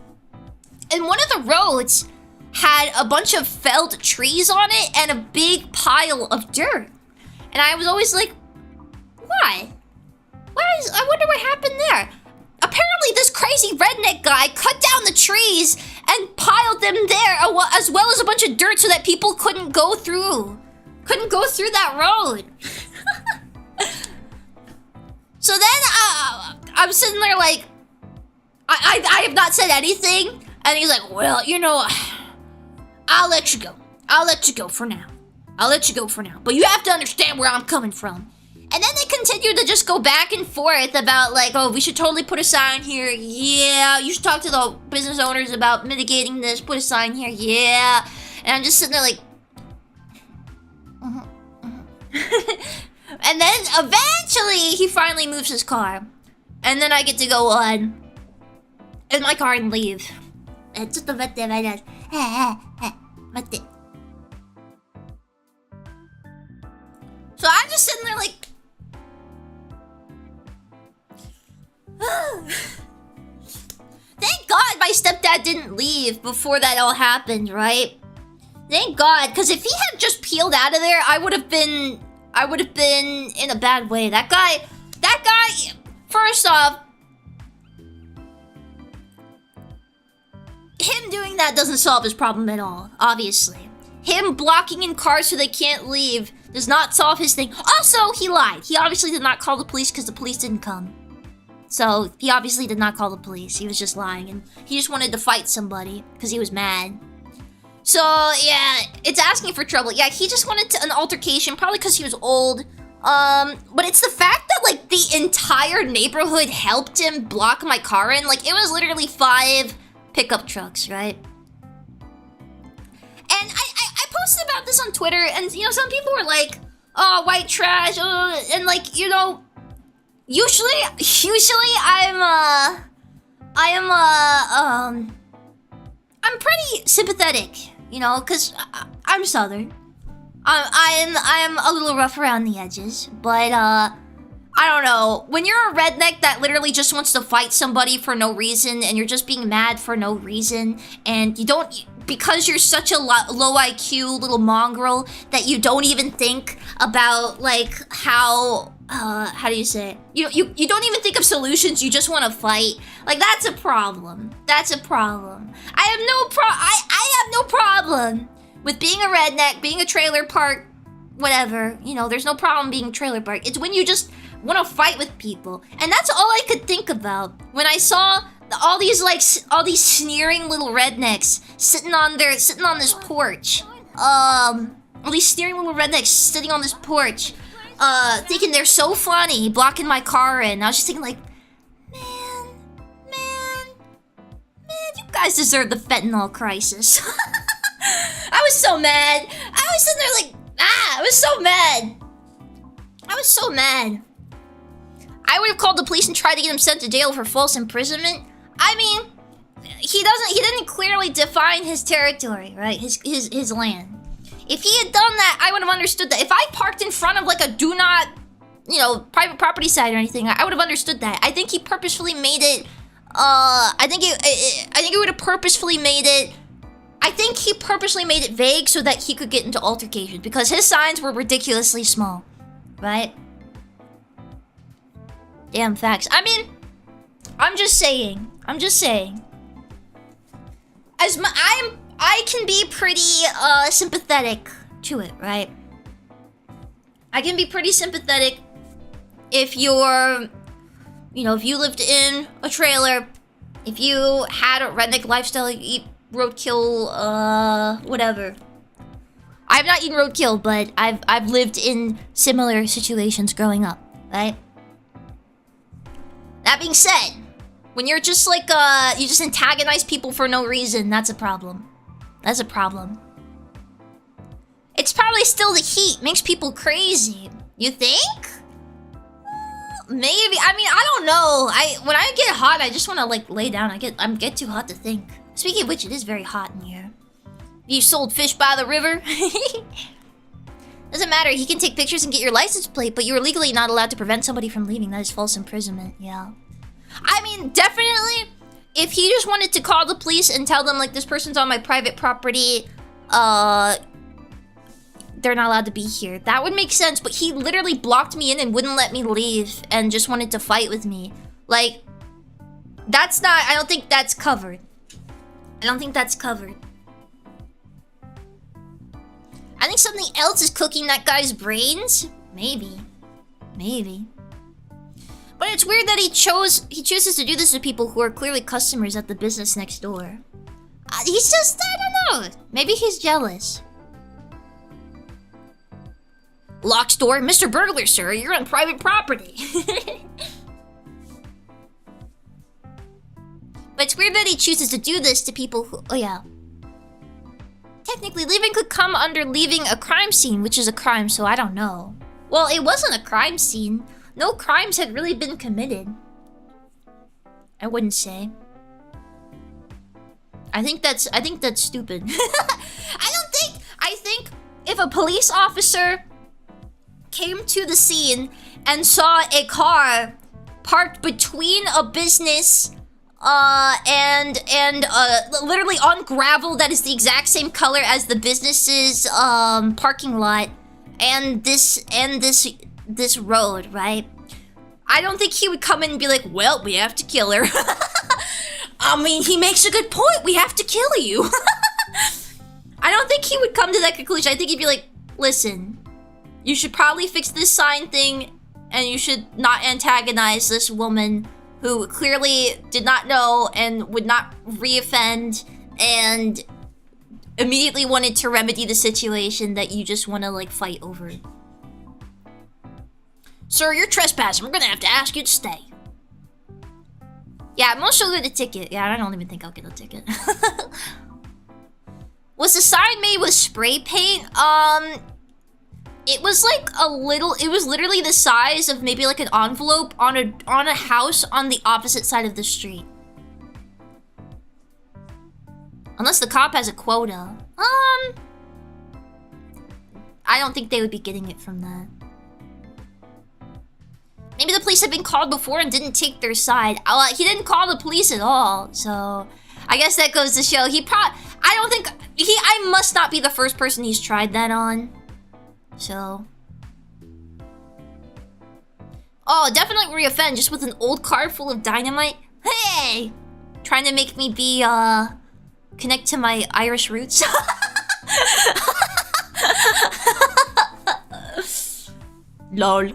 And one of the roads had a bunch of felled trees on it and a big pile of dirt. And I was always like, why? I wonder what happened there. Apparently this crazy redneck guy cut down the trees and piled them there, as well as a bunch of dirt so that people couldn't go through that road. So then I'm sitting there like, I have not said anything. And he's like, well, you know, I'll let you go. I'll let you go for now. I'll let you go for now. But you have to understand where I'm coming from. And then they continue to just go back and forth about like, oh, we should totally put a sign here. Yeah, you should talk to the business owners about mitigating this. Put a sign here. Yeah. And I'm just sitting there like... And then eventually he finally moves his car. And then I get to go on in my car and leave. So I'm just sitting there like... Thank God my stepdad didn't leave before that all happened, right? Thank God, because if he had just peeled out of there, I would have been in a bad way. That guy, first off, him doing that doesn't solve his problem at all, obviously. Him blocking in cars so they can't leave does not solve his thing. Also, he lied. He obviously did not call the police because the police didn't come. So, he obviously did not call the police. He was just lying, and he just wanted to fight somebody because he was mad. So, yeah, it's asking for trouble. Yeah, he just wanted an altercation, probably because he was old. But it's the fact that, like, the entire neighborhood helped him block my car in. Like, it was literally 5 pickup trucks, right? And I posted about this on Twitter, and, you know, some people were like, oh, white trash, and, like, you know... Usually I'm pretty sympathetic, you know, cause I'm Southern. I'm a little rough around the edges, but I don't know. When you're a redneck that literally just wants to fight somebody for no reason, and you're just being mad for no reason, and you don't, because you're such a low IQ little mongrel that you don't even think about like how do you say it? You don't even think of solutions, you just want to fight. Like, that's a problem. That's a problem. I have no problem with being a redneck, being a trailer park, whatever. You know, there's no problem being a trailer park. It's when you just want to fight with people. And that's all I could think about when I saw all these sneering little rednecks sitting on this porch. All these sneering little rednecks sitting on this porch. Thinking they're so funny, blocking my car in. I was just thinking like, man, you guys deserve the fentanyl crisis. I was so mad. I was sitting there like, I was so mad. I would have called the police and tried to get him sent to jail for false imprisonment. I mean, he didn't clearly define his territory, right? His land. If he had done that, I would have understood that. If I parked in front of like a do not, you know, private property site or anything, I would have understood that. I think he purposefully made it, I think he purposely made it vague so that he could get into altercations because his signs were ridiculously small, right? Damn facts. I mean, I'm just saying. I can be pretty sympathetic to it, right? I can be pretty sympathetic if you're, you know, if you lived in a trailer, if you had a redneck lifestyle, you eat roadkill, whatever. I've not eaten roadkill, but I've lived in similar situations growing up, right? That being said, when you're just like, you just antagonize people for no reason, that's a problem. That's a problem. It's probably still the heat makes people crazy. You think? Maybe. I mean, I don't know. When I get hot, I just want to like lay down. I get too hot to think. Speaking of which, it is very hot in here. You sold fish by the river? Doesn't matter. He can take pictures and get your license plate, but you're legally not allowed to prevent somebody from leaving. That is false imprisonment. Yeah. I mean, definitely. If he just wanted to call the police and tell them, like, this person's on my private property, they're not allowed to be here, that would make sense, but he literally blocked me in and wouldn't let me leave and just wanted to fight with me. Like, that's not, I don't think that's covered. I think something else is cooking that guy's brains. Maybe. But it's weird that he chooses to do this to people who are clearly customers at the business next door. He's just, I don't know. Maybe he's jealous. Locked door, Mr. Burglar, sir. You're on private property. But it's weird that he chooses to do this to people who, oh yeah. Technically, leaving could come under leaving a crime scene, which is a crime, so I don't know. Well, it wasn't a crime scene. No crimes had really been committed. I wouldn't say. I think that's stupid. I think if a police officer came to the scene and saw a car parked between a business and literally on gravel that is the exact same color as the business's parking lot and this road, right? I don't think he would come in and be like, well, we have to kill her. I mean, he makes a good point. We have to kill you. I don't think he would come to that conclusion. I think he'd be like, listen, you should probably fix this sign thing and you should not antagonize this woman who clearly did not know and would not reoffend and immediately wanted to remedy the situation that you just want to, like, fight over. Sir, you're trespassing. We're gonna have to ask you to stay. Yeah, most will get a ticket. Yeah, I don't even think I'll get a ticket. Was the sign made with spray paint? It was like it was literally the size of maybe like an envelope on a house on the opposite side of the street. Unless the cop has a quota. I don't think they would be getting it from that. Maybe the police had been called before and didn't take their side. He didn't call the police at all, so I guess that goes to show I must not be the first person he's tried that on. So. Oh, definitely reoffend just with an old car full of dynamite. Hey! Trying to make me be, connect to my Irish roots. Lol.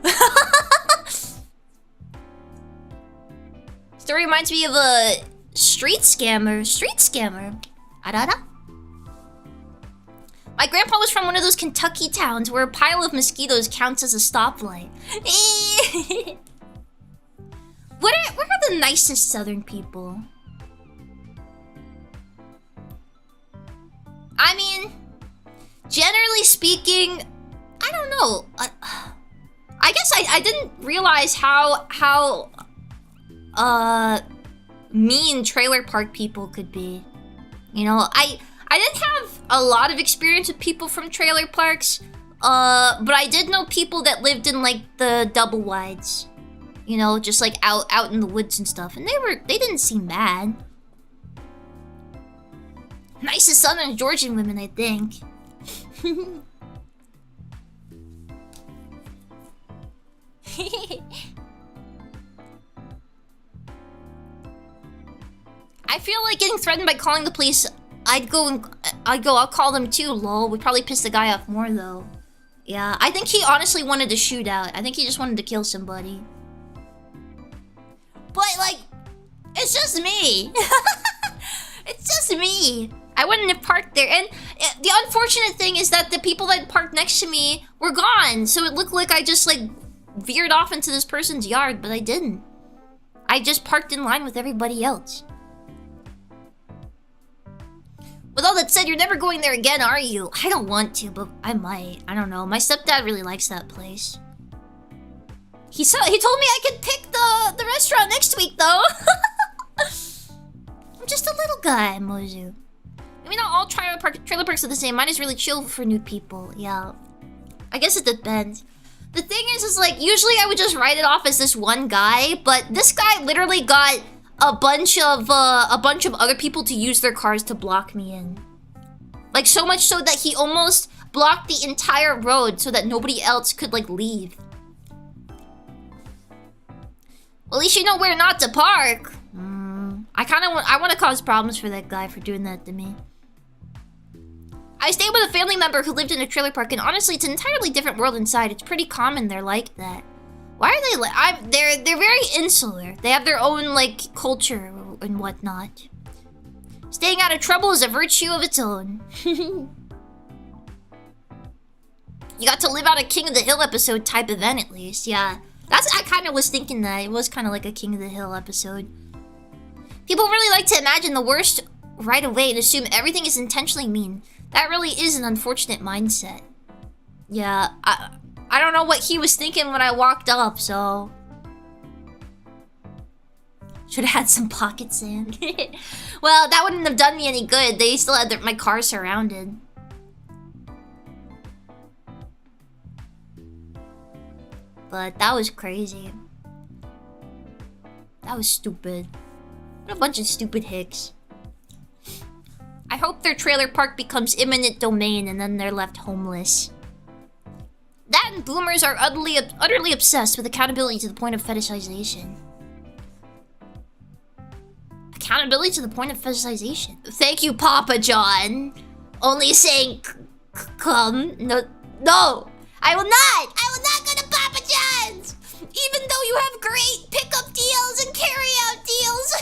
Story reminds me of a street scammer. Arara? My grandpa was from one of those Kentucky towns where a pile of mosquitoes counts as a stoplight. What are the nicest southern people? I mean, generally speaking, I don't know. I guess I didn't realize how mean trailer park people could be. You know, I didn't have a lot of experience with people from trailer parks, but I did know people that lived in like the double wides. You know, just like out in the woods and stuff, and they didn't seem bad. Nicest Southern Georgian women, I think. I feel like getting threatened by calling the police. I'll call them too, lol. Would probably piss the guy off more though. Yeah, I think he honestly wanted to shoot out. I think he just wanted to kill somebody. But like, it's just me. It's just me. I wouldn't have parked there. And the unfortunate thing is that the people that parked next to me were gone. So it looked like I just like veered off into this person's yard, but I didn't. I just parked in line with everybody else. With all that said, you're never going there again, are you? I don't want to, but I might. I don't know. My stepdad really likes that place. He told me I could pick the restaurant next week, though. I'm just a little guy, Mozu. Maybe not all trailer parks are the same. Mine is really chill for new people. Yeah. I guess it depends. The thing is like, usually I would just write it off as this one guy, but this guy literally got a bunch of other people to use their cars to block me in. Like, so much so that he almost blocked the entire road so that nobody else could, like, leave. Well, at least you know where not to park. I want to cause problems for that guy for doing that to me. I stayed with a family member who lived in a trailer park, and honestly, it's an entirely different world inside. It's pretty common there like that. Why are they like? They're very insular. They have their own like culture and whatnot. Staying out of trouble is a virtue of its own. You got to live out a King of the Hill episode type event at least. Yeah, I kind of was thinking that it was kind of like a King of the Hill episode. People really like to imagine the worst right away and assume everything is intentionally mean. That really is an unfortunate mindset. Yeah, I don't know what he was thinking when I walked up, so... Should have had some pocket sand. Well, that wouldn't have done me any good. They still had my car surrounded. But that was crazy. That was stupid. What a bunch of stupid hicks. I hope their trailer park becomes eminent domain and then they're left homeless. That and boomers are utterly obsessed with accountability to the point of fetishization. Accountability to the point of fetishization. Thank you, Papa John. Only saying come. No. I will not go to Papa John's! Even though you have great pickup deals and carry-out deals.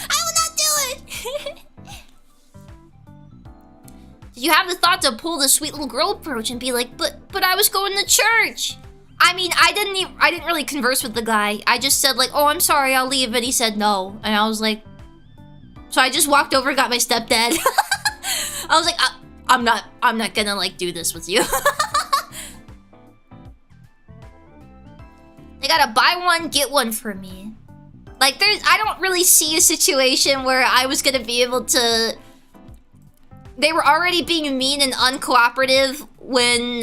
I will not do it! Did you have the thought to pull the sweet little girl approach and be like, but I was going to church? I mean, I didn't really converse with the guy. I just said like, oh, I'm sorry, I'll leave. And he said no. And I was like, so I just walked over and got my stepdad. I was like, I'm not gonna like do this with you. They gotta buy one, get one for me. Like I don't really see a situation where I was gonna be able to... They were already being mean and uncooperative when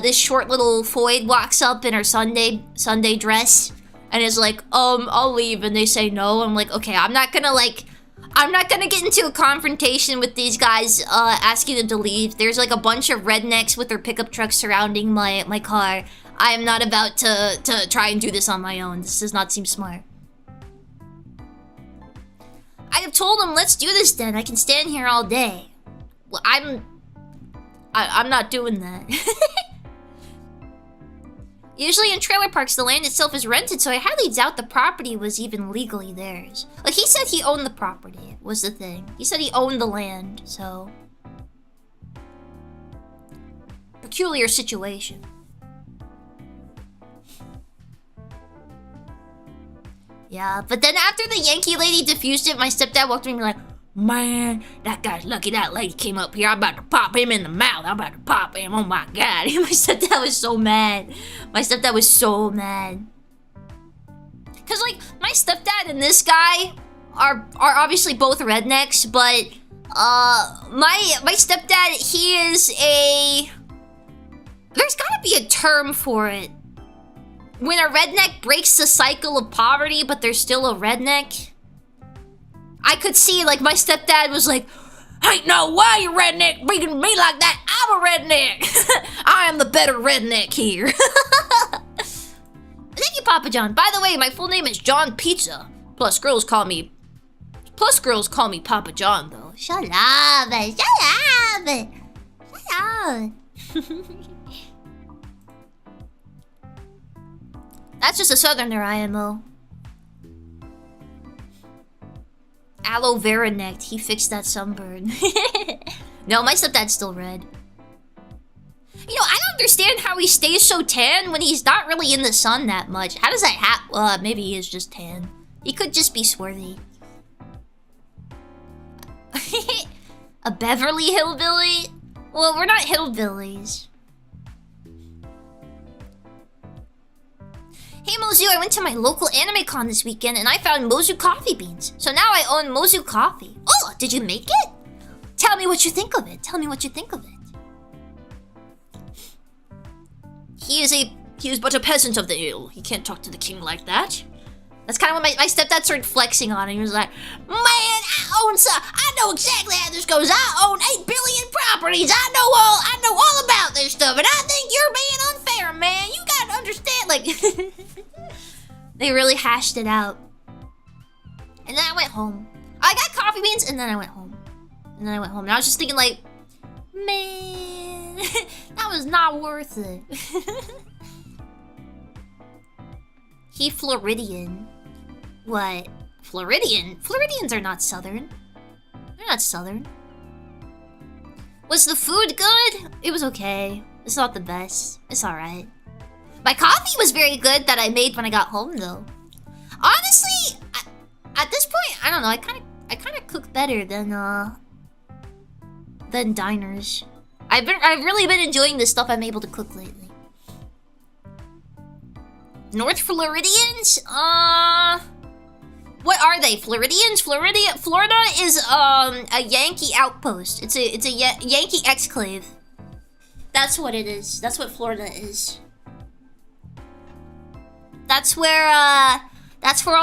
this short little Foyd walks up in her Sunday dress and is like, I'll leave, and they say no. I'm like, okay, I'm not gonna get into a confrontation with these guys asking them to leave. There's like a bunch of rednecks with their pickup trucks surrounding my car. I am not about to try and do this on my own. This does not seem smart. I have told them, let's do this then. I can stand here all day. Well, I'm not doing that. Usually in trailer parks, the land itself is rented, so I highly doubt the property was even legally theirs. Like, he said he owned the property, was the thing. He said he owned the land, so... Peculiar situation. Yeah, but then after the Yankee lady diffused it, my stepdad walked to me like, man, that guy's lucky that lady came up here. I'm about to pop him in the mouth. I'm about to pop him. Oh my god. My stepdad was so mad. My stepdad was so mad. Cause like, my stepdad and this guy are obviously both rednecks, but my stepdad, he is a... There's gotta be a term for it. When a redneck breaks the cycle of poverty, but they're still a redneck. I could see, like, my stepdad was like, ain't no way you redneck beating me like that. I'm a redneck. I am the better redneck here. Thank you, Papa John. By the way, my full name is John Pizza. Plus girls call me Papa John, though. Shut up. Shut up. Shut up. That's just a southerner, IMO. Aloe vera necked. He fixed that sunburn. No, my stepdad's still red. You know, I don't understand how he stays so tan when he's not really in the sun that much. How does that happen? Well, maybe he is just tan. He could just be swarthy. A Beverly hillbilly? Well, we're not hillbillies. Hey Mozu, I went to my local anime con this weekend and I found Mozu coffee beans. So now I own Mozu coffee. Oh, did you make it? Tell me what you think of it. Tell me what you think of it. He is but a peasant of the hill. He can't talk to the king like that. That's kind of when my stepdad started flexing on it. He was like, man, I know exactly how this goes. I own 8 billion properties. I know all about this stuff. And I think you're being unfair, man. You gotta understand, like, they really hashed it out. And then I went home. I got coffee beans and then I went home. And I was just thinking like, man, that was not worth it. He Floridian. What? Floridian? Floridians are not southern. They're not southern. Was the food good? It was okay. It's not the best. It's alright. My coffee was very good that I made when I got home, though. Honestly, at this point, I don't know. I kind of cook better than diners. I've really been enjoying the stuff I'm able to cook lately. North Floridians? What are they? Floridians? Florida is a Yankee outpost. It's a Yankee exclave. That's what it is. That's what Florida is. That's where all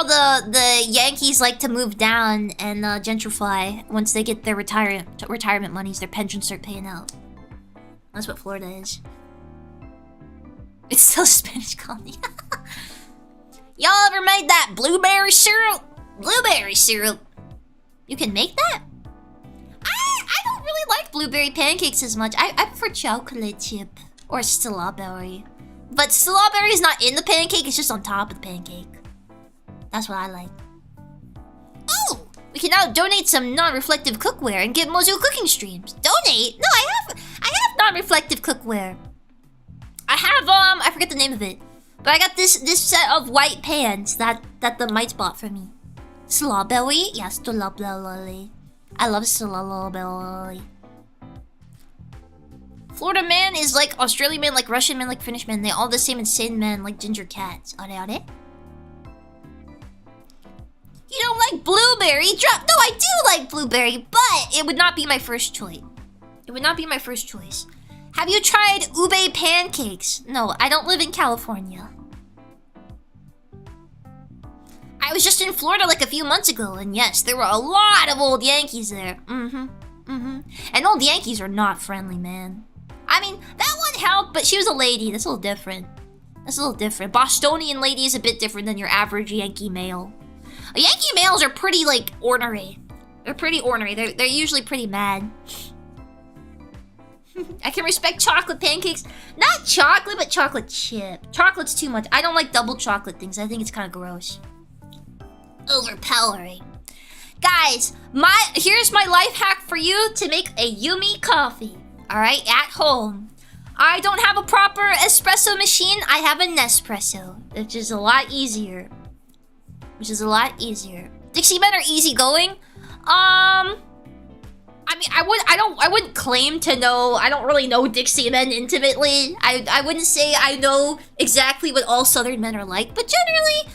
the Yankees like to move down and gentrify once they get their retirement monies, their pensions start paying out. That's what Florida is. It's still a Spanish colony. Y'all ever made that blueberry syrup? Blueberry syrup. You can make that? I don't really like blueberry pancakes as much. I prefer chocolate chip or strawberry. But strawberry is not in the pancake, it's just on top of the pancake. That's what I like. Oh! We can now donate some non-reflective cookware and get Mozu cooking streams. Donate? No, I have non-reflective cookware. I have I forget the name of it. But I got this set of white pans that the mites bought for me. Strawberry? Yeah, strawberry. I love strawberry. Florida man is like Australian man, like Russian man, like Finnish man. They all the same insane men, like ginger cats. Are they? You don't like blueberry? No, I do like blueberry, but it would not be my first choice. It would not be my first choice. Have you tried ube pancakes? No, I don't live in California. I was just in Florida like a few months ago, and yes, there were a lot of old Yankees there. And old Yankees are not friendly, man. I mean, that one helped, but she was a lady. That's a little different. Bostonian lady is a bit different than your average Yankee male. Yankee males are pretty, like, ornery. They're pretty ornery. They're usually pretty mad. I can respect chocolate pancakes. Not chocolate, but chocolate chip. Chocolate's too much. I don't like double chocolate things. I think it's kind of gross. Overpowering. Guys, here's my life hack for you to make a Yumi coffee. Alright, at home. I don't have a proper espresso machine. I have a Nespresso, which is a lot easier. Dixie men are easygoing. I mean, I wouldn't claim to know. I don't really know Dixie men intimately. I wouldn't say I know exactly what all Southern men are like, but generally,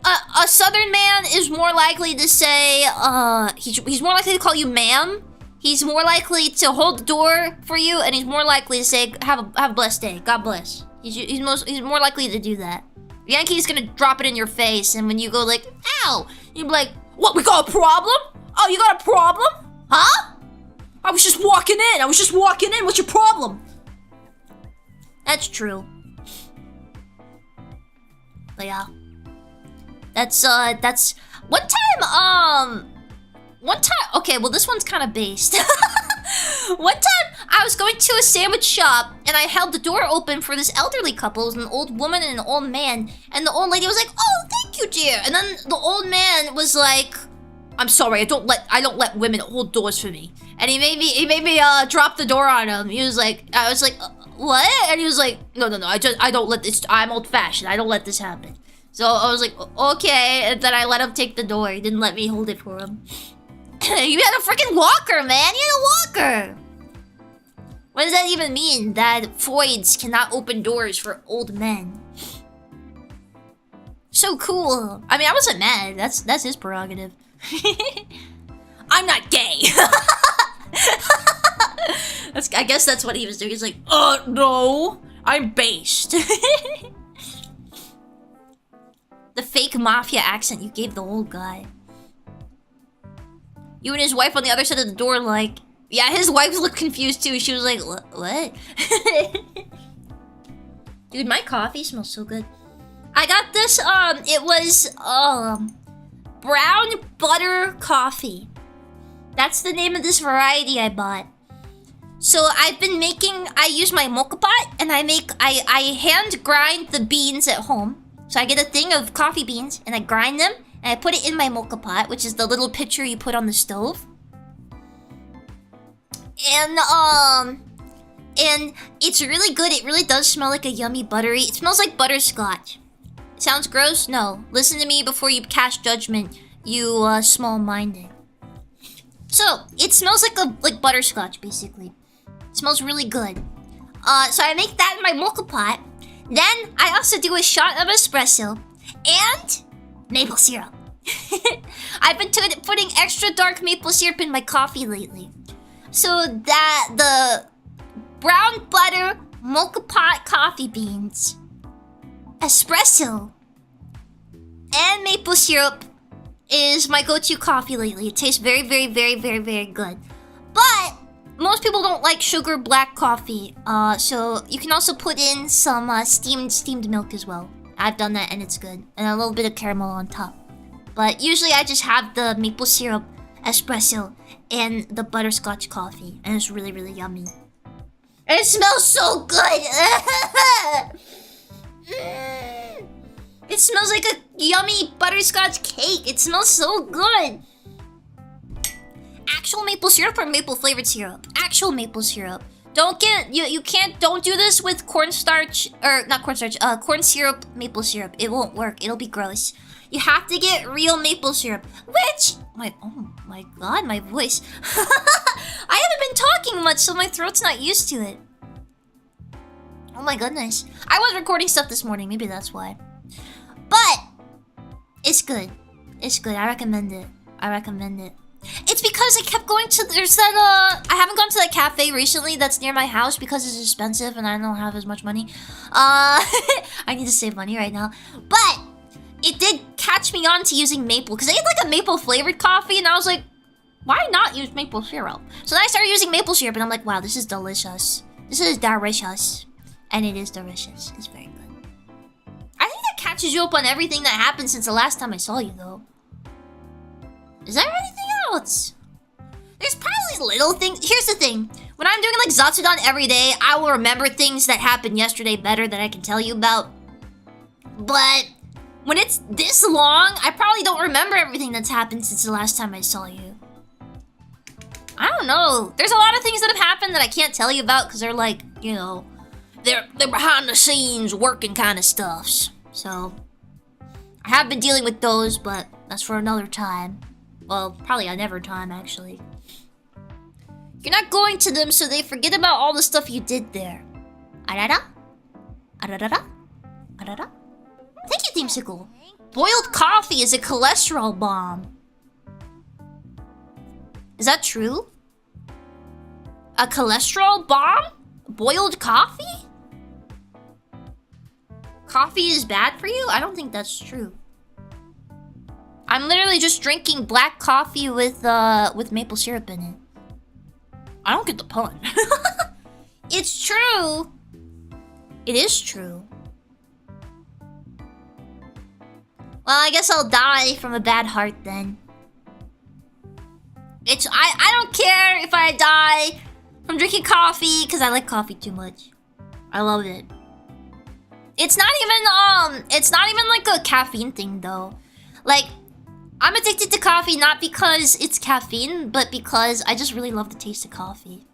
a Southern man is more likely to say, he's more likely to call you ma'am. He's more likely to hold the door for you, and he's more likely to say, have a blessed day. God bless. He's more likely to do that. Yankee's gonna drop it in your face, and when you go like, ow, you'll be like, what, we got a problem? Oh, you got a problem? Huh? I was just walking in. What's your problem? That's true. But yeah. That's one time, okay, well this one's kind of based. One time, I was going to a sandwich shop, and I held the door open for this elderly couple. It was an old woman and an old man, and the old lady was like, oh, thank you, dear. And then the old man was like, I'm sorry, I don't let women hold doors for me. And he made me drop the door on him. He was like, I was like, what? And he was like, no, I don't let this, I'm old fashioned, I don't let this happen. So I was like, okay, and then I let him take the door. He didn't let me hold it for him. You had a freaking walker, man! You had a walker! What does that even mean? That Foids cannot open doors for old men. So cool. I mean, I wasn't mad. That's his prerogative. I'm not gay! I guess that's what he was doing. He's like, no! I'm based. The fake mafia accent you gave the old guy. You and his wife on the other side of the door, like... Yeah, his wife looked confused too. She was like, what? Dude, my coffee smells so good. I got this, it was, brown butter coffee. That's the name of this variety I bought. So I've been making, I use my Mocha Pot, and I hand grind the beans at home. So I get a thing of coffee beans and I grind them and I put it in my Mocha Pot, which is the little pitcher you put on the stove. And it's really good. It really does smell like a yummy buttery. It smells like butterscotch. Sounds gross? No. Listen to me before you cast judgment, you small-minded. So it smells like butterscotch, basically. It smells really good. So I make that in my Mocha Pot. Then I also do a shot of espresso and maple syrup. I've been putting extra dark maple syrup in my coffee lately, so that the brown butter Mocha Pot coffee beans, espresso, and maple syrup is my go-to coffee lately. It tastes very, very, very, very, very good. But most people don't like sugar black coffee, so you can also put in some steamed milk as well. I've done that and it's good, and a little bit of caramel on top. But usually I just have the maple syrup, espresso, and the butterscotch coffee, and it's really, really yummy. And it smells so good! It smells like a yummy butterscotch cake. It smells so good. Actual maple syrup or maple flavored syrup? Actual maple syrup. Don't do this with cornstarch, or not cornstarch, corn syrup, maple syrup. It won't work. It'll be gross. You have to get real maple syrup, which, oh my god, my voice. I haven't been talking much, so my throat's not used to it. Oh my goodness. I was recording stuff this morning, maybe that's why. But it's good. It's good. I recommend it. I recommend it. It's because I kept going to, there's that, I haven't gone to that cafe recently that's near my house because it's expensive and I don't have as much money. I need to save money right now. But it did catch me on to using maple, because I had like a maple flavored coffee and I was like, why not use maple syrup? So then I started using maple syrup and I'm like, wow, this is delicious. This is delicious. And it is delicious. It's very good. I think that catches you up on everything that happened since the last time I saw you, though. Is there anything else? There's probably little things. Here's the thing. When I'm doing like Zatsudan every day, I will remember things that happened yesterday better that I can tell you about. But when it's this long, I probably don't remember everything that's happened since the last time I saw you. I don't know. There's a lot of things that have happened that I can't tell you about because they're like, you know, they're behind the scenes working kind of stuffs. So I have been dealing with those, but that's for another time. Well, probably another time, actually. You're not going to them, so they forget about all the stuff you did there. Arara? Arara? Arara? Thank you, Themesicle. Boiled coffee is a cholesterol bomb. Is that true? A cholesterol bomb? Boiled coffee? Coffee is bad for you? I don't think that's true. I'm literally just drinking black coffee with maple syrup in it. I don't get the pun. It's true. It is true. Well, I guess I'll die from a bad heart then. I don't care if I die from drinking coffee because I like coffee too much. I love it. It's not even like a caffeine thing though. Like, I'm addicted to coffee not because it's caffeine, but because I just really love the taste of coffee.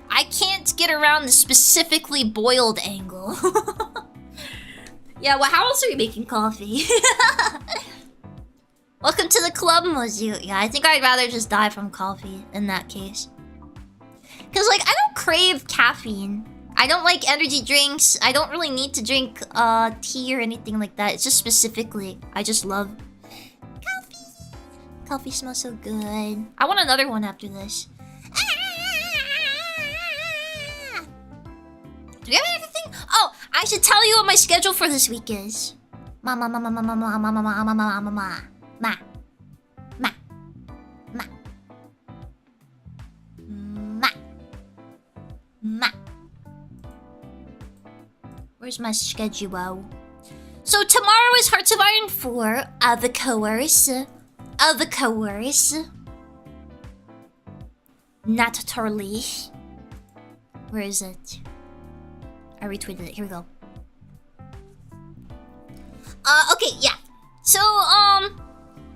I can't get around the specifically boiled angle. Yeah, well, how else are you making coffee? Welcome to the club, Mozu. Yeah, I think I'd rather just die from coffee in that case. Because, like, I don't crave caffeine. I don't like energy drinks. I don't really need to drink tea or anything like that. It's just specifically, I just love coffee. Coffee smells so good. I want another one after this. Do we have anything? Oh, I should tell you what my schedule for this week is. Ma. Where's my schedule? So tomorrow is Hearts of Iron 4, of course. Of course. Naturally. Where is it? I retweeted it. Here we go. Okay, yeah. So,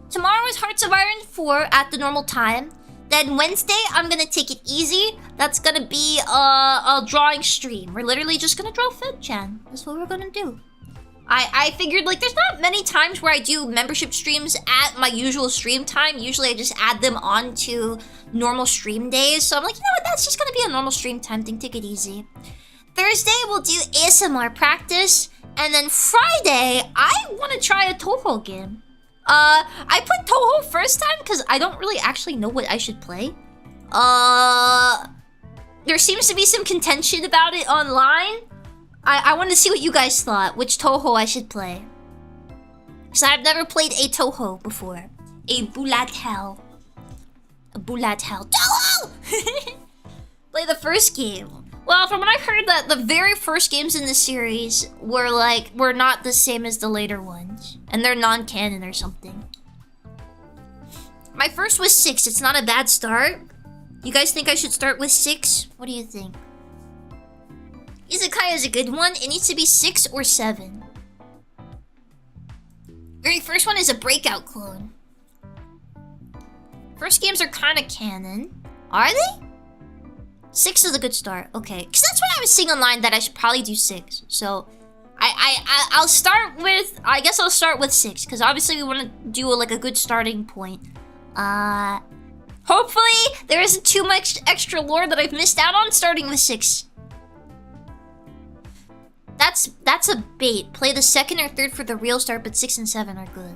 tomorrow is Hearts of Iron 4 at the normal time. Then Wednesday, I'm gonna take it easy. That's gonna be a drawing stream. We're literally just gonna draw Feud-chan. That's what we're gonna do. I figured, like, there's not many times where I do membership streams at my usual stream time. Usually I just add them on to normal stream days. So I'm like, you know what, that's just gonna be a normal stream time thing. Take it easy. Thursday, we'll do ASMR practice. And then Friday, I want to try a Touhou game. I put Touhou first time because I don't really actually know what I should play. There seems to be some contention about it online. I wanted to see what you guys thought, which Touhou I should play. So I've never played a Touhou before. A bullet hell. A bullet hell. Touhou! Play the first game. Well, from what I heard, that the very first games in the series were not the same as the later ones. And they're non-canon or something. My first was 6. It's not a bad start. You guys think I should start with 6? What do you think? Izakaya is a good one. It needs to be 6 or 7. Very first one is a breakout clone. First games are kind of canon. Are they? 6 is a good start. Okay, because that's what I was seeing online, that I should probably do 6. So, I'll start with... I guess I'll start with 6, because obviously we want to do a good starting point. Hopefully there isn't too much extra lore that I've missed out on starting with 6. That's a bait. Play the second or third for the real start, but 6 and 7 are good.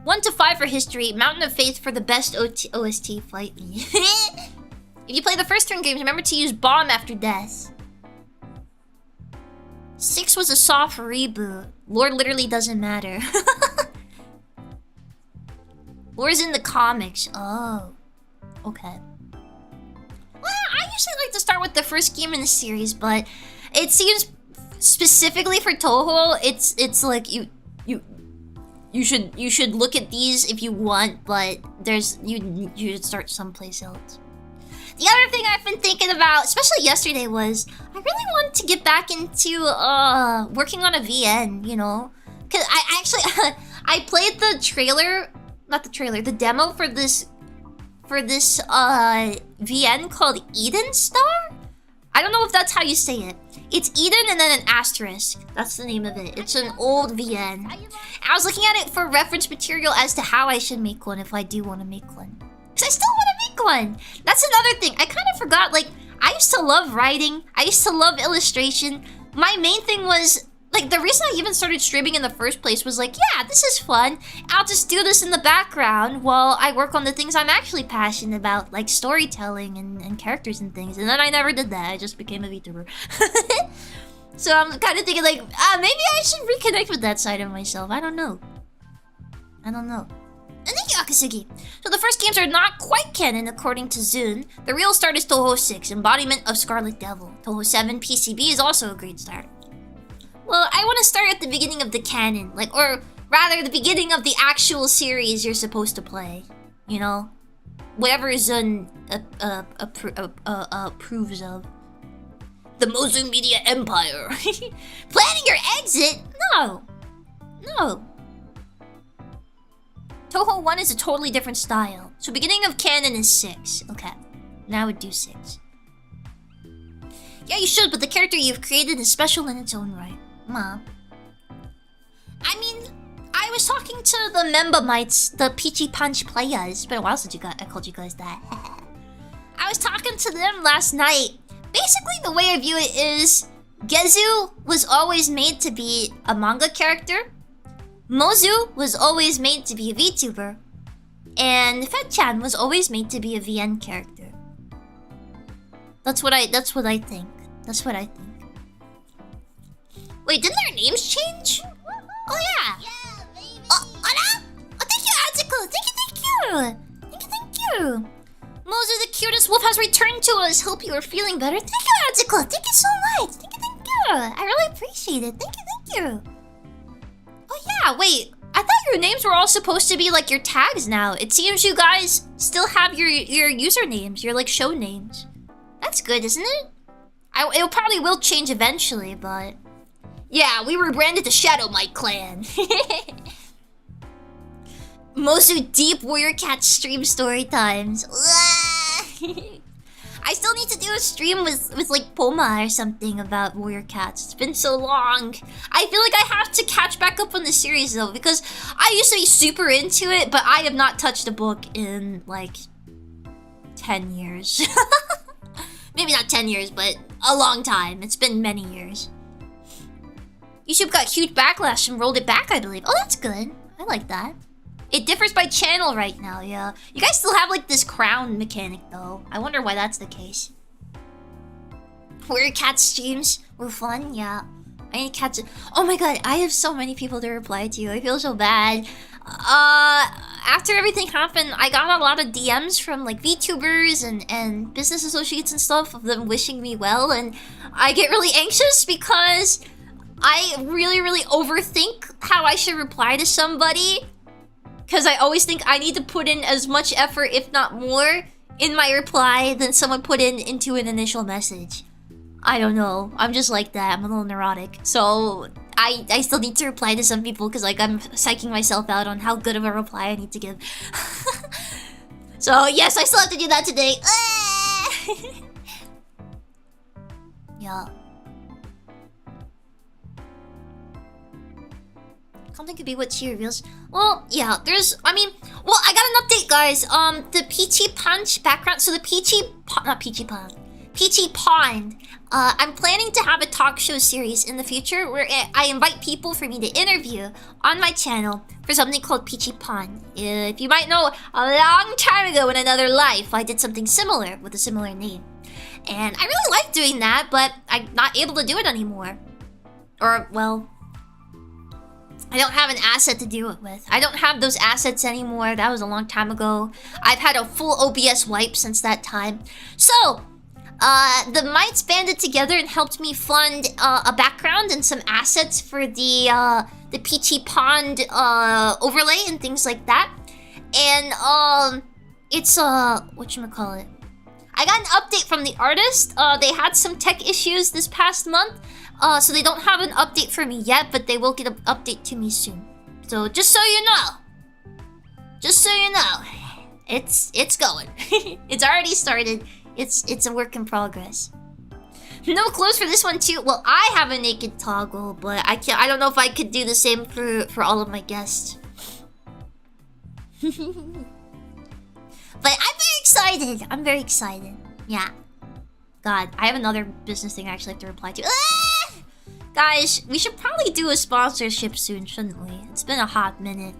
1 to 5 for history. Mountain of Faith for the best OST. Fight me. If you play the first turn games, remember to use bomb after death. 6 was a soft reboot. Lore literally doesn't matter. Lore's in the comics. Oh. Okay. Well, I usually like to start with the first game in the series, but it seems specifically for Touhou, it's like you should look at these if you want, but you should start someplace else. The other thing I've been thinking about, especially yesterday, was I really want to get back into working on a VN, you know? Cause I actually I played the trailer, not the trailer, the demo for this VN called Eden Star? I don't know if that's how you say it. It's Eden and then an asterisk. That's the name of it. It's an old VN. I was looking at it for reference material as to how I should make one if I do want to make one. Because I still want to make one. That's another thing. I kind of forgot, like, I used to love writing. I used to love illustration. My main thing was, like, the reason I even started streaming in the first place was like, yeah, this is fun. I'll just do this in the background while I work on the things I'm actually passionate about, like storytelling and characters and things. And then I never did that. I just became a Vtuber. So I'm kind of thinking, like, maybe I should reconnect with that side of myself. I don't know. And thank you, Akasugi. So the first games are not quite canon according to Zune. The real start is Touhou 6, embodiment of Scarlet Devil. Touhou 7 PCB is also a great start. Well, I want to start at the beginning of the canon, like, or rather the beginning of the actual series you're supposed to play. You know? Whatever Zune approves of. The Mozumi Media Empire. Planning your exit? No. Touhou 1 is a totally different style. So beginning of canon is 6. Okay. Now I would do 6. Yeah, you should, but the character you've created is special in its own right. Ma. I mean, I was talking to the Membamites, the Peachy Pawn players. It's been a while since I called you guys that. I was talking to them last night. Basically, the way I view it is, Gezu was always made to be a manga character. Mozu was always made to be a VTuber. And Feud-chan was always made to be a VN character. That's what I think. Wait, didn't their names change? Oh yeah! Yeah, baby! Oh, Anna? Oh, thank you, Atsuko! Thank you! Mozu, the cutest wolf, has returned to us. Hope you are feeling better. Thank you, Atsuko! Thank you so much! Thank you! I really appreciate it. Thank you! Oh yeah, wait. I thought your names were all supposed to be like your tags now. It seems you guys still have your usernames, your like show names. That's good, isn't it? It probably will change eventually, but... Yeah, we rebranded to Shadow Mite Clan. Mozu Deep Warrior Cat stream story times. I still need to do a stream with like Poma or something about Warrior Cats. It's been so long. I feel like I have to catch back up on the series though, because I used to be super into it, but I have not touched a book in like 10 years. Maybe not 10 years, but a long time. It's been many years. YouTube got huge backlash and rolled it back, I believe. Oh, that's good. I like that. It differs by channel right now, yeah. You guys still have like this crown mechanic though. I wonder why that's the case. Warrior Cat streams were fun, yeah. I need to catch it. Oh my god, I have so many people to reply to. I feel so bad. After everything happened, I got a lot of DMs from like VTubers and business associates and stuff of them wishing me well, and I get really anxious because I really overthink how I should reply to somebody. Because I always think I need to put in as much effort, if not more, in my reply than someone put into an initial message. I don't know. I'm just like that. I'm a little neurotic. So I still need to reply to some people because like I'm psyching myself out on how good of a reply I need to give. So yes, I still have to do that today. Yeah. Something could be what she reveals. Well, yeah, I got an update, guys. The Peachy Punch background, so the Peachy Pawn. I'm planning to have a talk show series in the future where I invite people for me to interview on my channel for something called Peachy Pawn. If you might know, a long time ago in another life, I did something similar with a similar name. And I really like doing that, but I'm not able to do it anymore. Or, well, I don't have an asset to do it with. I don't have those assets anymore. That was a long time ago. I've had a full OBS wipe since that time. So, the mites banded together and helped me fund a background and some assets for the Peachy Pond overlay and things like that. And it's whatchamacallit. I got an update from the artist. They had some tech issues this past month. So they don't have an update for me yet, but they will get an update to me soon. So just so you know, it's going. It's already started. It's a work in progress. No clothes for this one too. Well, I have a naked toggle, but I don't know if I could do the same for all of my guests. But I'm very excited. Yeah. God, I have another business thing I actually have to reply to. Ah! Guys, we should probably do a sponsorship soon, shouldn't we? It's been a hot minute.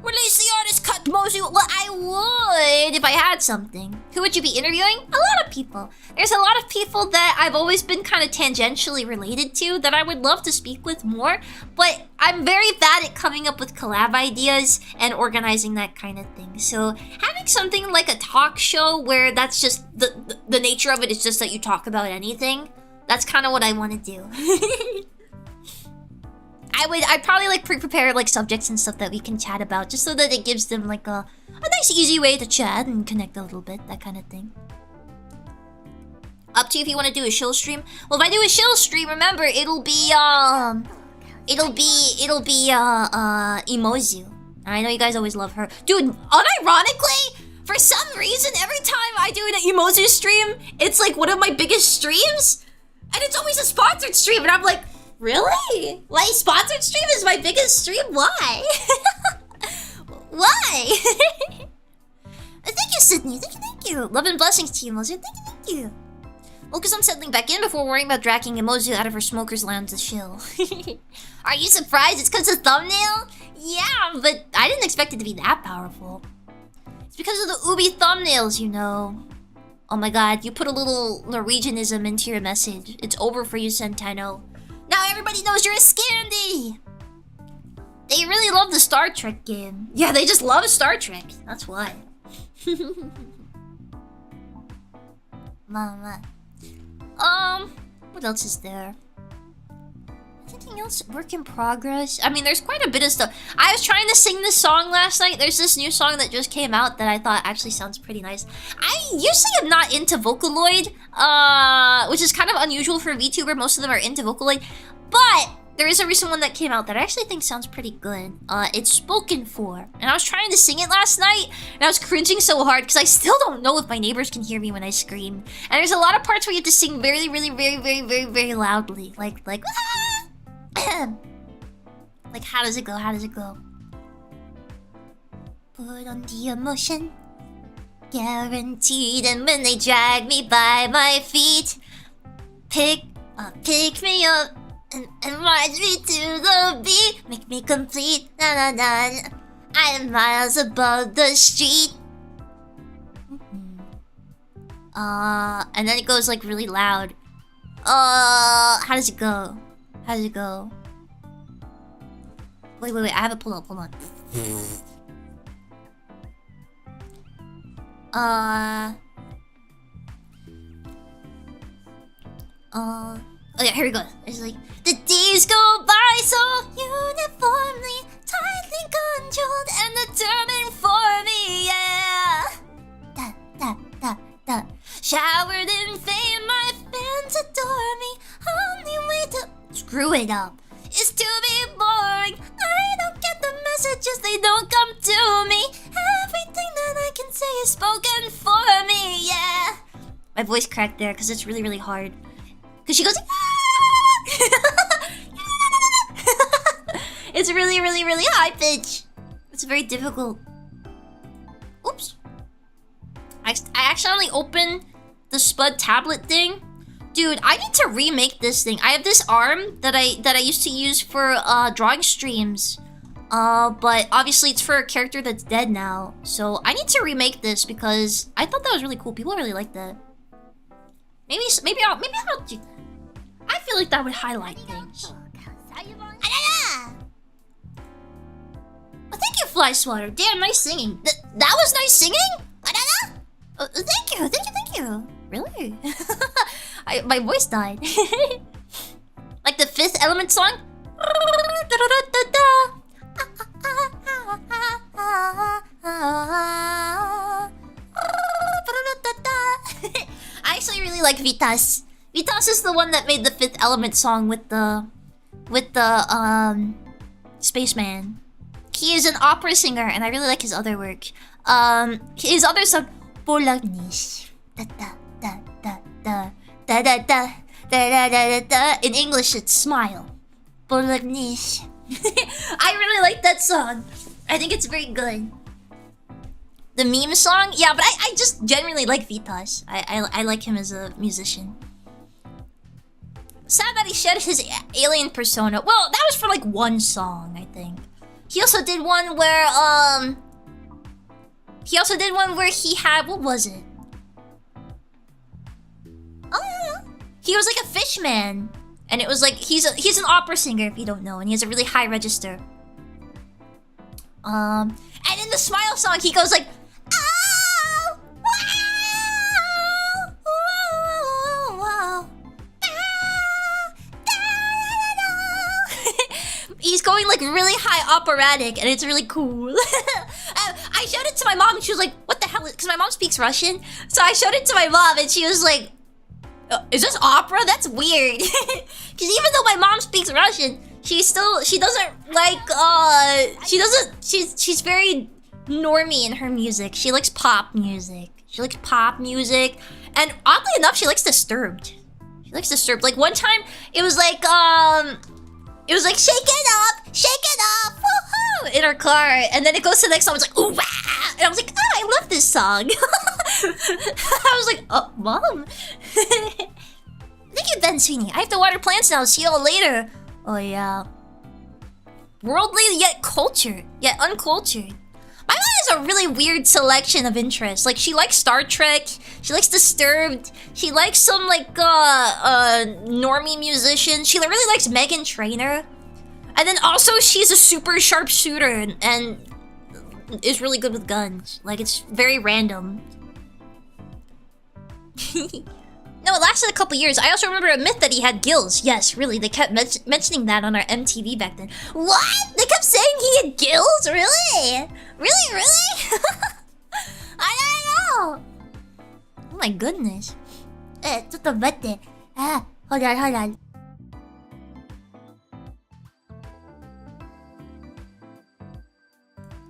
Release the artist cut, Mozu! Well, I would if I had something. Who would you be interviewing? A lot of people. There's a lot of people that I've always been kind of tangentially related to that I would love to speak with more, but I'm very bad at coming up with collab ideas and organizing that kind of thing. So having something like a talk show where that's just the nature of it is just that you talk about anything, that's kind of what I want to do. I'd probably like pre-prepare like subjects and stuff that we can chat about just so that it gives them like a nice easy way to chat and connect a little bit, that kind of thing. Up to you if you want to do a shill stream. Well, if I do a shill stream, remember it'll be Emozu. I know you guys always love her. Dude, unironically, for some reason every time I do an Emozu stream, it's like one of my biggest streams. And it's always a sponsored stream and I'm like, really? My sponsored stream is my biggest stream? Why? Why? Thank you, Sydney. Thank you. Love and blessings to you, Mozu. Thank you. Well, because I'm settling back in before worrying about dragging Emozu out of her smoker's lounge to chill. Are you surprised it's because of thumbnail? Yeah, but I didn't expect it to be that powerful. It's because of the Ubi thumbnails, you know. Oh my god, you put a little Norwegianism into your message. It's over for you, Centeno. Now everybody knows you're a Scandi! They really love the Star Trek game. Yeah, they just love Star Trek. That's why. Mama. What else is there? Anything else? Work in progress? I mean, there's quite a bit of stuff. I was trying to sing this song last night. There's this new song that just came out that I thought actually sounds pretty nice. I usually am not into Vocaloid, which is kind of unusual for VTuber. Most of them are into Vocaloid. But there is a recent one that came out that I actually think sounds pretty good. It's Spoken For. And I was trying to sing it last night, and I was cringing so hard because I still don't know if my neighbors can hear me when I scream. And there's a lot of parts where you have to sing very, really, very, very, very, very loudly. Like, like, how does it go? How does it go? Put on the emotion, guaranteed. And when they drag me by my feet, pick me up and march me to the beat. Make me complete. Na na na. I am miles above the street. And then it goes like really loud. How does it go? How does it go? Wait, I have it pulled up, hold on. Oh yeah, here we go. It's like, the days go by so uniformly, tightly controlled and determined for me, yeah. Da. Showered in fame, my fans adore me. Only way to screw it up is to be boring. I don't get the messages, they don't come to me. Everything that I can say is spoken for me, yeah. My voice cracked there because it's really, really hard. Because she goes, it's really, really, really high pitch. It's very difficult. Oops. I accidentally opened the Spud tablet thing. Dude, I need to remake this thing. I have this arm that I used to use for drawing streams. But obviously it's for a character that's dead now. So I need to remake this because I thought that was really cool. People really like that. Maybe I'll do. I feel like that would highlight things. Oh, thank you, Fly Swatter. Damn, nice singing. That was nice singing? Oh, thank you. Really? My voice died. Like the Fifth Element song? I actually really like Vitas. Vitas is the one that made the Fifth Element song with the spaceman. He is an opera singer, and I really like his other work. His other song, Polagnish. In English, it's smile. Polagnish. I really like that song. I think it's very good. The meme song? Yeah, but I just genuinely like Vitas. I like him as a musician. Sad that he shed his alien persona. Well, that was for like one song, I think. He also did one where he had, what was it? Oh yeah. He was like a fish man. And it was like he's an opera singer if you don't know, and he has a really high register. And in the smile song he goes like, oh, wow, wow, he's going like really high operatic, and it's really cool. I showed it to my mom, and she was like, what the hell? Because my mom speaks Russian, so I showed it to my mom, and she was like, is this opera? That's weird. Because even though my mom speaks Russian, she's very normie in her music. She likes pop music. And oddly enough, she likes Disturbed. Like one time, it was like shake it up, woohoo, in her car. And then it goes to the next song, it's like, ooh, wah! And I was like, oh, I love this song. I was like, oh, mom. Thank you, Ben Sweeney. I have to water plants now. See y'all later. Oh, yeah. Worldly yet cultured, yet uncultured. My mom has a really weird selection of interests. Like, she likes Star Trek. She likes Disturbed. She likes some, like, normie musicians. She really likes Meghan Trainor. And then also, she's a super sharpshooter and is really good with guns. Like, it's very random. No, it lasted a couple years. I also remember a myth that he had gills. Yes, really, they kept mentioning that on our MTV back then. What? They kept saying he had gills? Really? Really? I don't know. Oh my goodness. Hold on.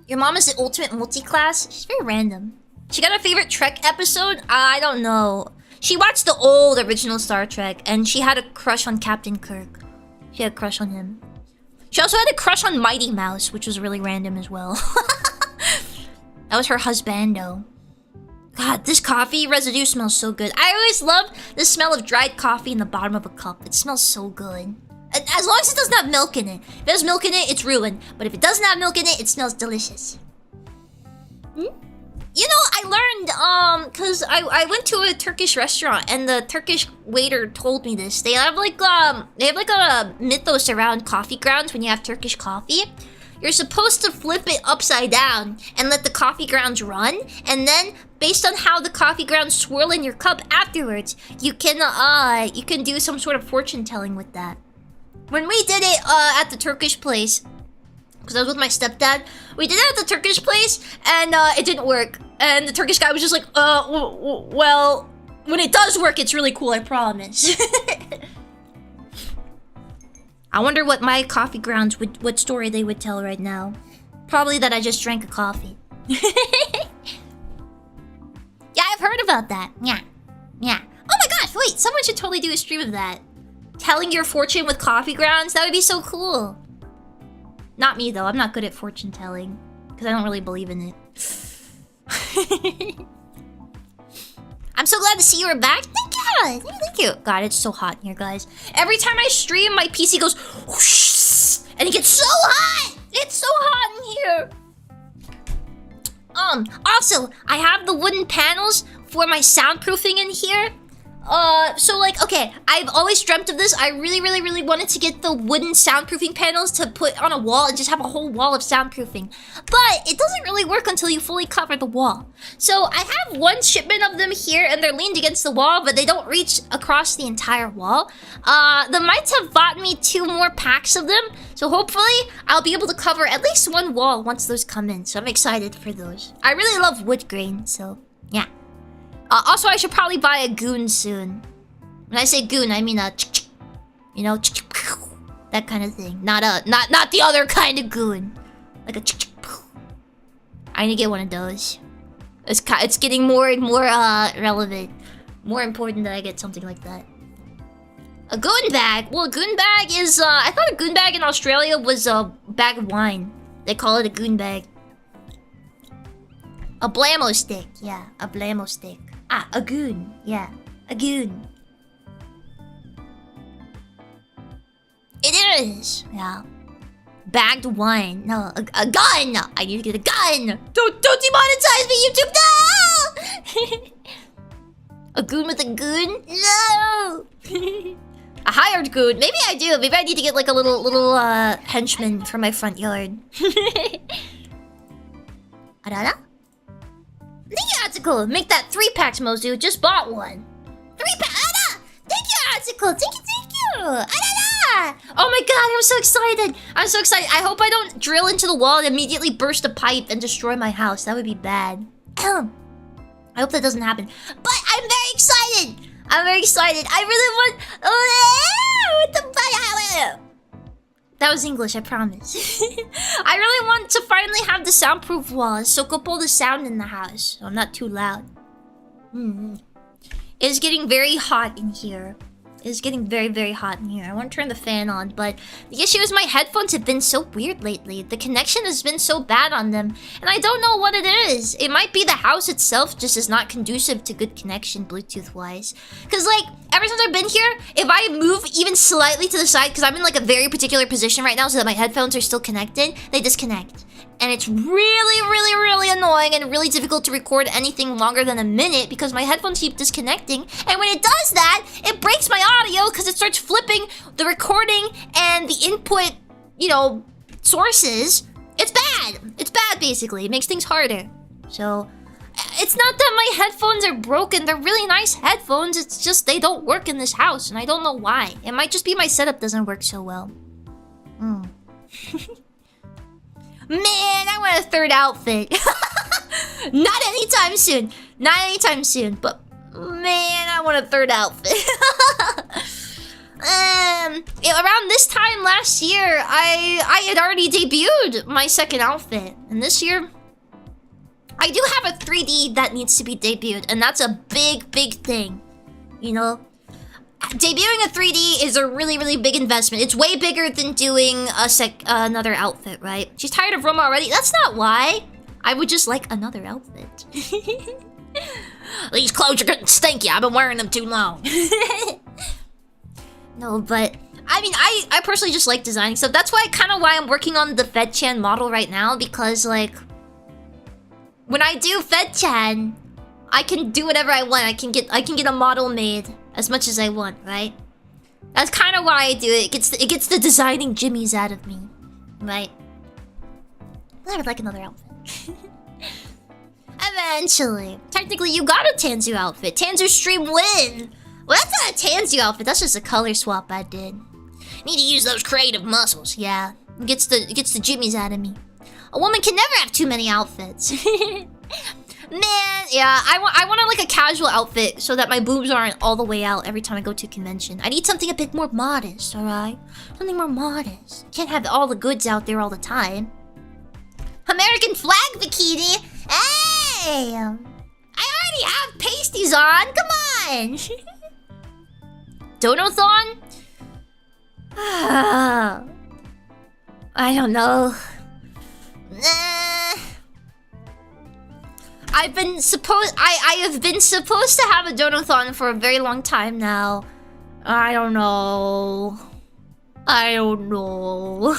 Your mom is the ultimate multi-class? She's very random. She got a favorite Trek episode? I don't know. She watched the old original Star Trek, and she had a crush on Captain Kirk. She had a crush on him. She also had a crush on Mighty Mouse, which was really random as well. That was her husbando. God, this coffee residue smells so good. I always love the smell of dried coffee in the bottom of a cup. It smells so good. As long as it doesn't have milk in it. If it has milk in it, it's ruined. But if it doesn't have milk in it, it smells delicious. You know, I learned, cause I went to a Turkish restaurant and the Turkish waiter told me this. They have like a mythos around coffee grounds when you have Turkish coffee. You're supposed to flip it upside down and let the coffee grounds run, and then based on how the coffee grounds swirl in your cup afterwards, you can do some sort of fortune telling with that. When we did it at the Turkish place, because I was with my stepdad, we did it at the Turkish place, and it didn't work. And the Turkish guy was just like, well, when it does work, it's really cool, I promise. I wonder what my coffee grounds what story they would tell right now. Probably that I just drank a coffee. Yeah, I've heard about that. Yeah. Oh my gosh, wait, someone should totally do a stream of that. Telling your fortune with coffee grounds, that would be so cool. Not me though, I'm not good at fortune telling. Because I don't really believe in it. I'm so glad to see you are back. Thank you. God, it's so hot in here, guys. Every time I stream, my PC goes whoosh, and it gets so hot. It's so hot in here. Also, I have the wooden panels for my soundproofing in here. So like, okay, I've always dreamt of this. I really wanted to get the wooden soundproofing panels to put on a wall and just have a whole wall of soundproofing. But it doesn't really work until you fully cover the wall. So I have one shipment of them here and they're leaned against the wall, but they don't reach across the entire wall. The mites have bought me 2 more packs of them. So hopefully I'll be able to cover at least one wall once those come in. So I'm excited for those. I really love wood grain, so yeah. Also, I should probably buy a goon soon. When I say goon, I mean a you know, that kind of thing. Not the other kind of goon. Like a I need to get one of those. It's getting more and more relevant. More important that I get something like that. A goon bag? Well, a goon bag is I thought a goon bag in Australia was a bag of wine. They call it a goon bag. A blammo stick, yeah, a blammo stick. Ah, a goon, yeah, a goon. It is, yeah. Bagged wine, no, a gun. I need to get a gun. Don't demonetize me, YouTube, no! A goon with a goon? No! A hired goon, maybe I do. Maybe I need to get like a little henchman for my front yard. Arara? Thank you, Atsuko. Make that 3 packs, Mozu. Just bought one. 3 packs. Ara! Thank you, Atsuko. Thank you. Arara! Oh my god, I'm so excited. I'm so excited. I hope I don't drill into the wall and immediately burst a pipe and destroy my house. That would be bad. I hope that doesn't happen. But I'm very excited. I'm very excited. I really want... what the... That was English, I promise. I really want to finally have the soundproof walls, soak up all the sound in the house, so I'm not too loud. It's getting very hot in here. It's getting very hot in here. I want to turn the fan on, but the issue is my headphones have been so weird lately. The connection has been so bad on them, and I don't know what it is. It might be the house itself just is not conducive to good connection Bluetooth-wise. Because, like, ever since I've been here, if I move even slightly to the side, because I'm in, like, a very particular position right now so that my headphones are still connected, they disconnect. And it's really annoying and really difficult to record anything longer than a minute because my headphones keep disconnecting. And when it does that, it breaks my audio because it starts flipping the recording and the input, you know, sources. It's bad. It's bad, basically. It makes things harder. So, It's not that my headphones are broken. They're really nice headphones. It's just they don't work in this house, and I don't know why. It might just be my setup doesn't work so well. Man, I want a third outfit. Not anytime soon. Not anytime soon, but man, I want a third outfit. Around this time last year, I had already debuted my second outfit. And this year, I do have a 3D that needs to be debuted. And that's a big, big thing. You know? Debuting a 3D is a really, really big investment. It's way bigger than doing another outfit, right? She's tired of Roma already? That's not why. I would just like another outfit. These clothes are getting stinky. I've been wearing them too long. No, but I mean, I personally just like designing stuff. That's why I'm working on the Fed-chan model right now, because like when I do Fed-chan, I can do whatever I want. I can get a model made as much as I want, right? That's kind of why I do it. It gets the designing jimmies out of me, right? I would like another outfit. Eventually. Technically, you got a Tanzu outfit. Tanzu stream win. Well, that's not a Tanzu outfit. That's just a color swap I did. Need to use those creative muscles. Yeah, it gets the jimmies out of me. A woman can never have too many outfits. Man, yeah, I want like a casual outfit so that my boobs aren't all the way out every time I go to a convention. I need something a bit more modest, alright? Something more modest. Can't have all the goods out there all the time. American flag bikini? Hey! I already have pasties on, come on! Donothon? I don't know. I have been supposed to have a Donathon for a very long time now. I don't know. I don't know.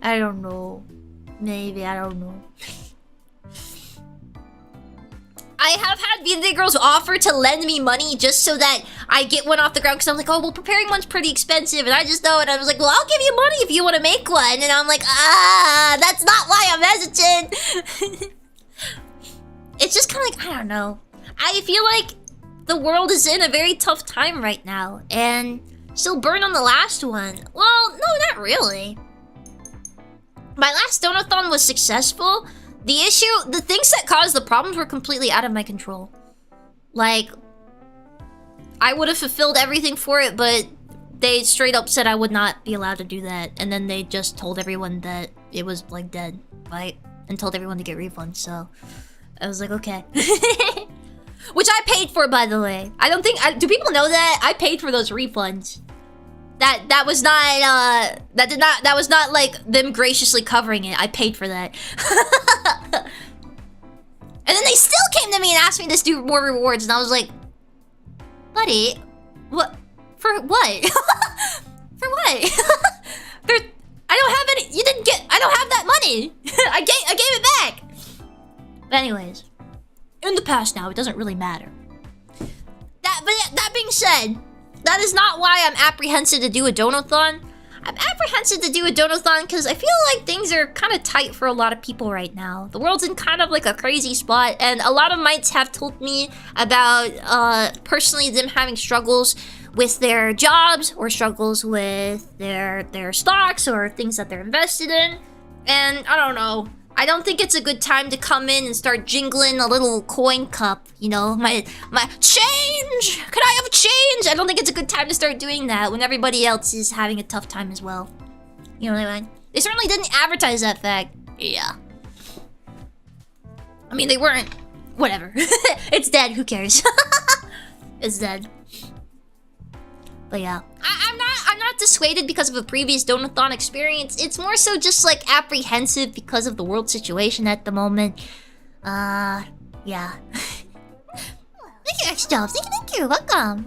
I don't know. Maybe, I don't know. I have had V-Dere girls offer to lend me money just so that I get one off the ground, because I'm like, oh, well, preparing one's pretty expensive, and I just know it. I was like, well, I'll give you money if you want to make one. And I'm like, that's not why I'm hesitant. It's just kind of like, I don't know. I feel like the world is in a very tough time right now, and still burn on the last one. Well, no, not really. My last Donathon was successful. The things that caused the problems were completely out of my control. Like, I would have fulfilled everything for it, but they straight up said I would not be allowed to do that. And then they just told everyone that it was, like, dead, right? And told everyone to get refunds, so I was like, okay. Which I paid for, by the way. I don't think... do people know that? I paid for those refunds. That was not, that was not, like, them graciously covering it. I paid for that. And then they still came to me and asked me to do more rewards, and I was like, buddy, what? For what? For what? I don't have any, I don't have that money. I gave it back. But anyways, in the past now, it doesn't really matter. That being said, that is not why I'm apprehensive to do a Donathon. I'm apprehensive to do a Donathon because I feel like things are kind of tight for a lot of people right now. The world's in kind of like a crazy spot, and a lot of mites have told me about personally them having struggles with their jobs or struggles with their stocks or things that they're invested in. And I don't know. I don't think it's a good time to come in and start jingling a little coin cup, you know, my change! Could I have a change? I don't think it's a good time to start doing that when everybody else is having a tough time as well. You know what I mean? They certainly didn't advertise that fact. Yeah. I mean, they weren't. Whatever. It's dead, who cares? It's dead. But yeah. I'm not dissuaded because of a previous Donathon experience. It's more so just like apprehensive because of the world situation at the moment. Yeah. Thank you, X-Jobs. Thank you. Welcome.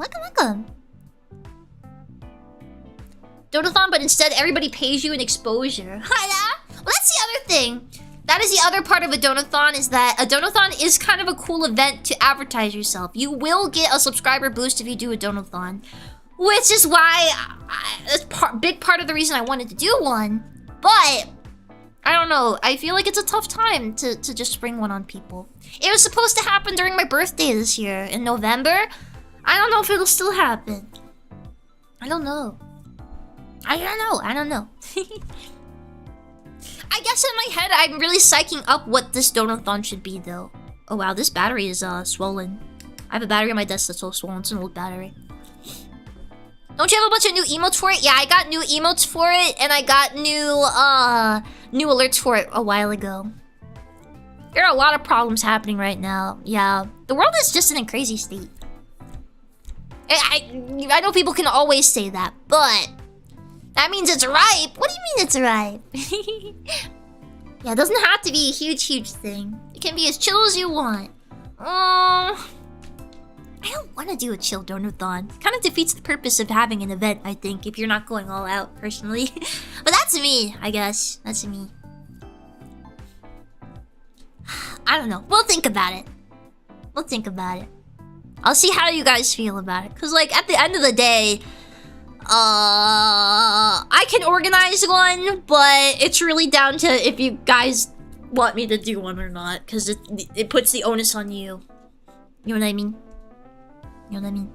Donathon, but instead everybody pays you an exposure. Hiya! Well, that's the other thing. That is the other part of a Donathon, is that a Donathon is kind of a cool event to advertise yourself. You will get a subscriber boost if you do a Donathon. Which is why, that's big part of the reason I wanted to do one. But I don't know. I feel like it's a tough time to just spring one on people. It was supposed to happen during my birthday this year in November. I don't know if it'll still happen. I don't know. I don't know. I guess in my head, I'm really psyching up what this donathon should be, though. Oh wow, this battery is swollen. I have a battery on my desk that's so swollen. It's an old battery. Don't you have a bunch of new emotes for it? Yeah, I got new emotes for it, and I got new alerts for it a while ago. There are a lot of problems happening right now. Yeah, the world is just in a crazy state. I know people can always say that, but that means it's ripe. What do you mean it's ripe? Yeah, it doesn't have to be a huge thing. It can be as chill as you want. I don't want to do a chill donathon. Kind of defeats the purpose of having an event, I think, if you're not going all out, personally. But that's me, I guess. That's me. I don't know. We'll think about it. We'll think about it. I'll see how you guys feel about it. Because, like, at the end of the day, I can organize one, but it's really down to if you guys want me to do one or not. Because it puts the onus on you. You know what I mean? You know what I mean?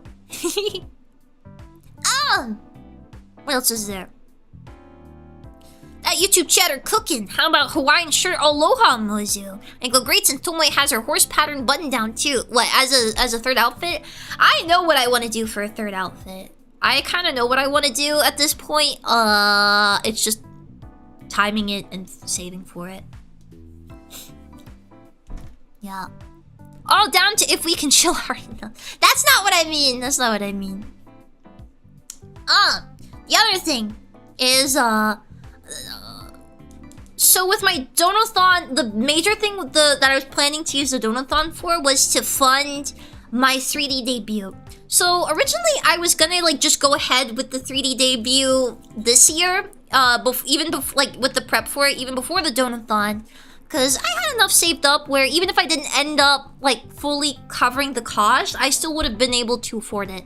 What else is there? That YouTube chatter cooking. How about Hawaiian shirt aloha Mozu? And go great since Tomoe has her horse pattern button down too. What, as a third outfit? I know what I want to do for a third outfit. I kind of know what I want to do at this point. It's just timing it and saving for it. Yeah. All down to if we can chill hard enough. That's not what I mean. That's not what I mean. The other thing is, so with my donathon, the major thing with that I was planning to use the donathon for was to fund my 3D debut. So originally I was gonna like just go ahead with the 3D debut this year, like with the prep for it, even before the donathon. Because I had enough saved up where even if I didn't end up like fully covering the cost, I still would have been able to afford it.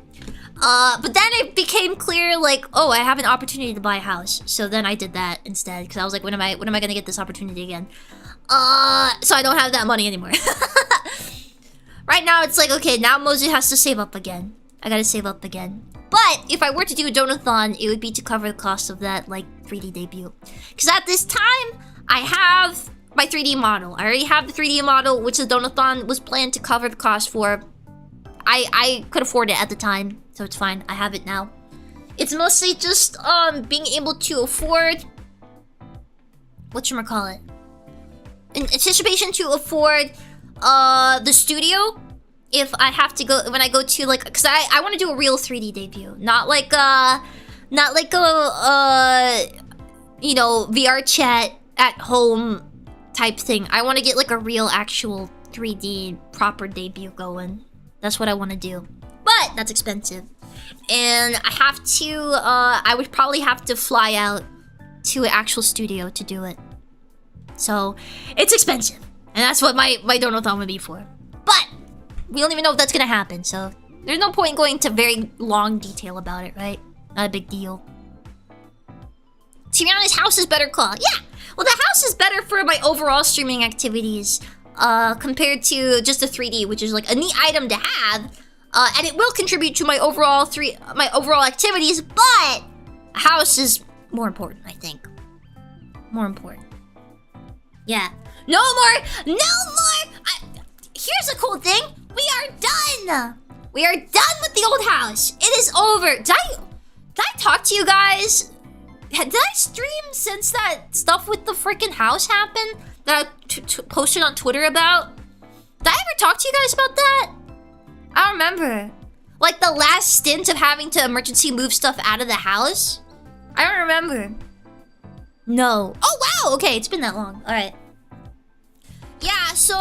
But then it became clear like, oh, I have an opportunity to buy a house. So then I did that instead because I was like, when am I gonna get this opportunity again? So I don't have that money anymore. Right now it's like, okay, now Mozu has to save up again. I gotta save up again. But if I were to do a donathon, it would be to cover the cost of that like 3D debut. Because at this time, I have my 3D model. I already have the 3D model, which the donathon was planned to cover the cost for. I could afford it at the time, so it's fine. I have it now. It's mostly just being able to afford whatchamacallit. In anticipation to afford the studio if I have to go when I go to like, because I want to do a real 3D debut, not like a you know, VR chat at home type thing. I want to get like a real actual 3D proper debut going. That's what I want to do. But that's expensive. And I have to I would probably have to fly out to an actual studio to do it. So it's expensive. And that's what my donathon would be for. But we don't even know if that's gonna happen, so there's no point in going into very long detail about it, right? Not a big deal. To be honest, house is better call. Yeah! Well, the house is better for my overall streaming activities compared to just the 3D, which is like a neat item to have. And it will contribute to my overall activities, but a house is more important, I think. More important. Yeah. No more! Here's a cool thing! We are done! We are done with the old house! It is over! Did I talk to you guys? Did I stream since that stuff with the freaking house happened? That I posted on Twitter about? Did I ever talk to you guys about that? I don't remember. Like the last stint of having to emergency move stuff out of the house? I don't remember. No. Oh wow! Okay, it's been that long. Alright. Yeah, so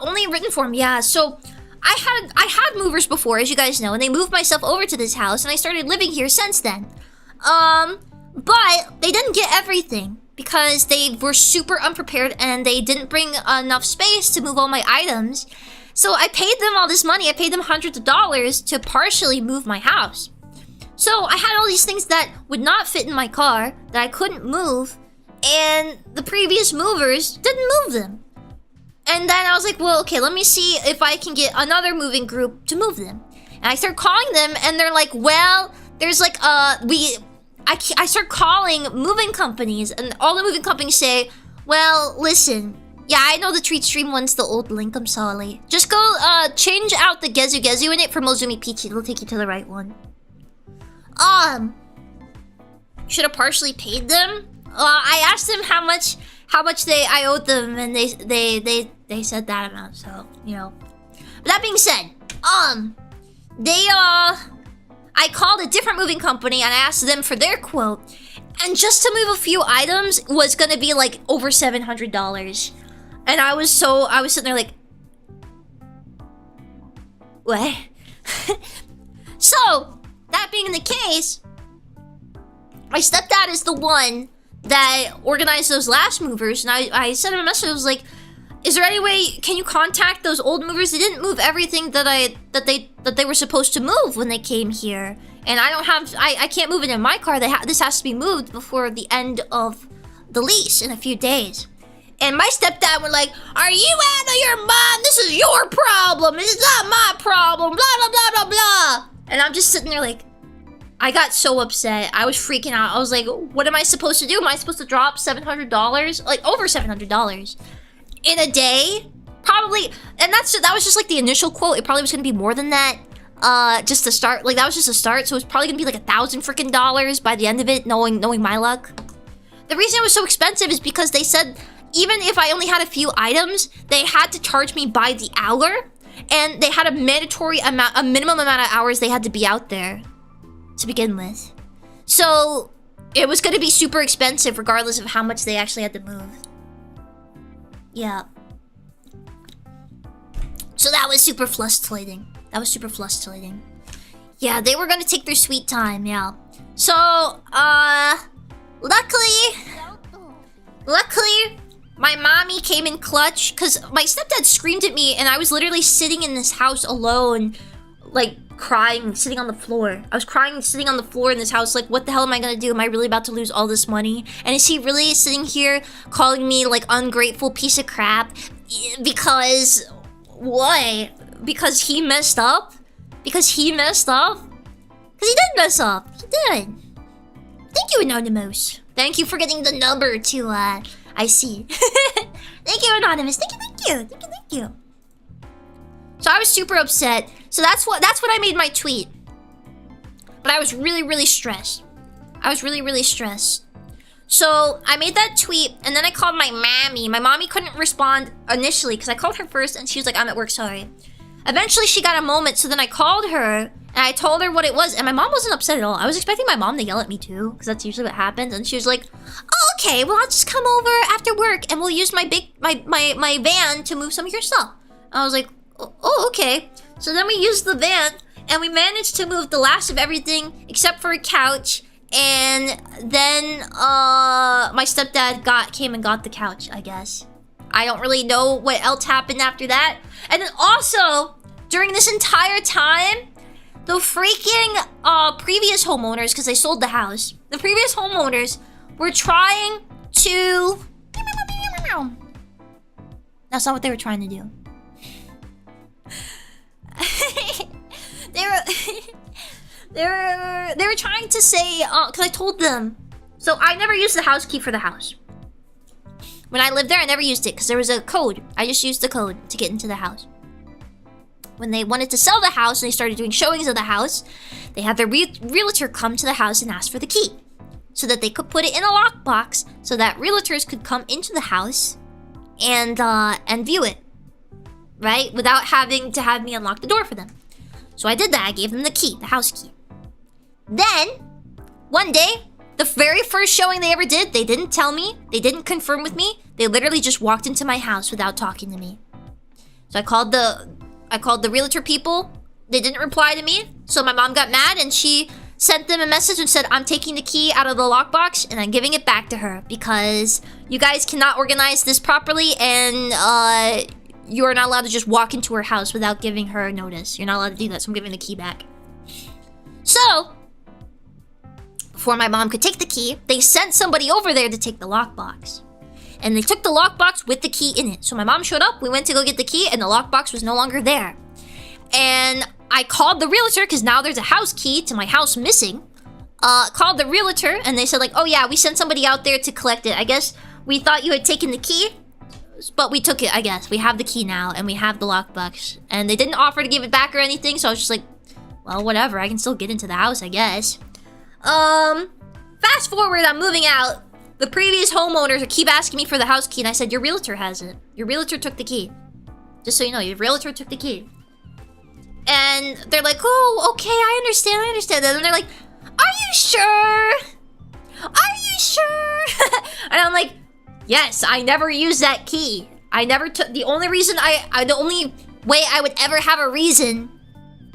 only in written form, yeah. So I had movers before, as you guys know, and they moved my stuff over to this house, and I started living here since then. But they didn't get everything because they were super unprepared and they didn't bring enough space to move all my items. So I paid them all this money. I paid them hundreds of dollars to partially move my house. So I had all these things that would not fit in my car that I couldn't move, and the previous movers didn't move them. And then I was like, well, okay, let me see if I can get another moving group to move them. And I start calling them, and they're like, well, there's like, I start calling moving companies, and all the moving companies say, well, listen, yeah, I know the treat stream one's the old link, I'm sorry. Just go, change out the Gezu Gezu in it for Mozumi Pichi, it'll take you to the right one. Should have partially paid them. I asked them how much I owed them, and they said that amount. So you know. But that being said, I called a different moving company and I asked them for their quote, and just to move a few items was gonna be like over $700, and I was sitting there like, what? So that being the case, my stepdad is the one that organized those last movers, and I sent him a message. I was like, is there any way, can you contact those old movers? They didn't move everything that they were supposed to move when they came here, and I can't move it in my car. This has to be moved before the end of the lease in a few days. And my stepdad was like, are you out of your mind? This is your problem. This is not my problem. Blah blah blah blah blah. And I'm just sitting there like, I got so upset. I was freaking out. I was like, what am I supposed to do? Am I supposed to drop $700? Like, over $700 in a day? Probably. And that was just like the initial quote. It probably was going to be more than that. Just to start. Like, that was just a start. So it was probably going to be like $1,000 freaking dollars by the end of it, knowing my luck. The reason it was so expensive is because they said even if I only had a few items, they had to charge me by the hour. And they had a minimum amount of hours they had to be out there to begin with. So it was going to be super expensive regardless of how much they actually had to move. Yeah. So that was super frustrating. Yeah, they were going to take their sweet time, yeah. So, luckily, my mommy came in clutch because my stepdad screamed at me and I was literally sitting in this house alone, like crying, sitting on the floor. I was crying, sitting on the floor in this house, like, what the hell am I gonna do? Am I really about to lose all this money? And is he really sitting here calling me like ungrateful piece of crap? Because, why? Because he messed up? Because he messed up? Because he did mess up. He did. Thank you, Anonymous. Thank you for getting the number to, I see. Thank you, Anonymous. Thank you. So I was super upset. So that's what I made my tweet. But I was really stressed. So I made that tweet, and then I called my mommy. My mommy couldn't respond initially because I called her first, and she was like, I'm at work, sorry. Eventually, she got a moment, so then I called her, and I told her what it was, and my mom wasn't upset at all. I was expecting my mom to yell at me too, because that's usually what happens, and she was like, oh, okay, well, I'll just come over after work, and we'll use my van to move some of your stuff. I was like, oh, okay. So then we used the van, and we managed to move the last of everything, except for a couch, and then, my stepdad came and got the couch, I guess. I don't really know what else happened after that. And then also, during this entire time, the freaking previous homeowners, because they sold the house, the previous homeowners were trying to... That's not what they were trying to do. They were trying to say, because I told them. So I never used the house key for the house. When I lived there, I never used it because there was a code. I just used the code to get into the house. When they wanted to sell the house and they started doing showings of the house, they had their realtor come to the house and ask for the key so that they could put it in a lockbox so that realtors could come into the house and view it, right? Without having to have me unlock the door for them. So I did that. I gave them the key, the house key. Then, one day, the very first showing they ever did, they didn't tell me. They didn't confirm with me. They literally just walked into my house without talking to me. So I called the realtor people. They didn't reply to me. So my mom got mad and she sent them a message and said, I'm taking the key out of the lockbox and I'm giving it back to her because you guys cannot organize this properly and you are not allowed to just walk into her house without giving her notice. You're not allowed to do that, so I'm giving the key back. So, before my mom could take the key, they sent somebody over there to take the lockbox. And they took the lockbox with the key in it. So my mom showed up, we went to go get the key, and the lockbox was no longer there. And I called the realtor, because now there's a house key to my house missing. Called the realtor, and they said like, oh yeah, we sent somebody out there to collect it. I guess we thought you had taken the key, but we took it, I guess. We have the key now, and we have the lockbox. And they didn't offer to give it back or anything, so I was just like, well, whatever, I can still get into the house, I guess. Fast forward, I'm moving out. The previous homeowners keep asking me for the house key, and I said, your realtor has it. Your realtor took the key. Just so you know, your realtor took the key. And they're like, oh, okay, I understand. And they're like, are you sure? Are you sure? And I'm like, yes, I never used that key. I never took, the only way I would ever have a reason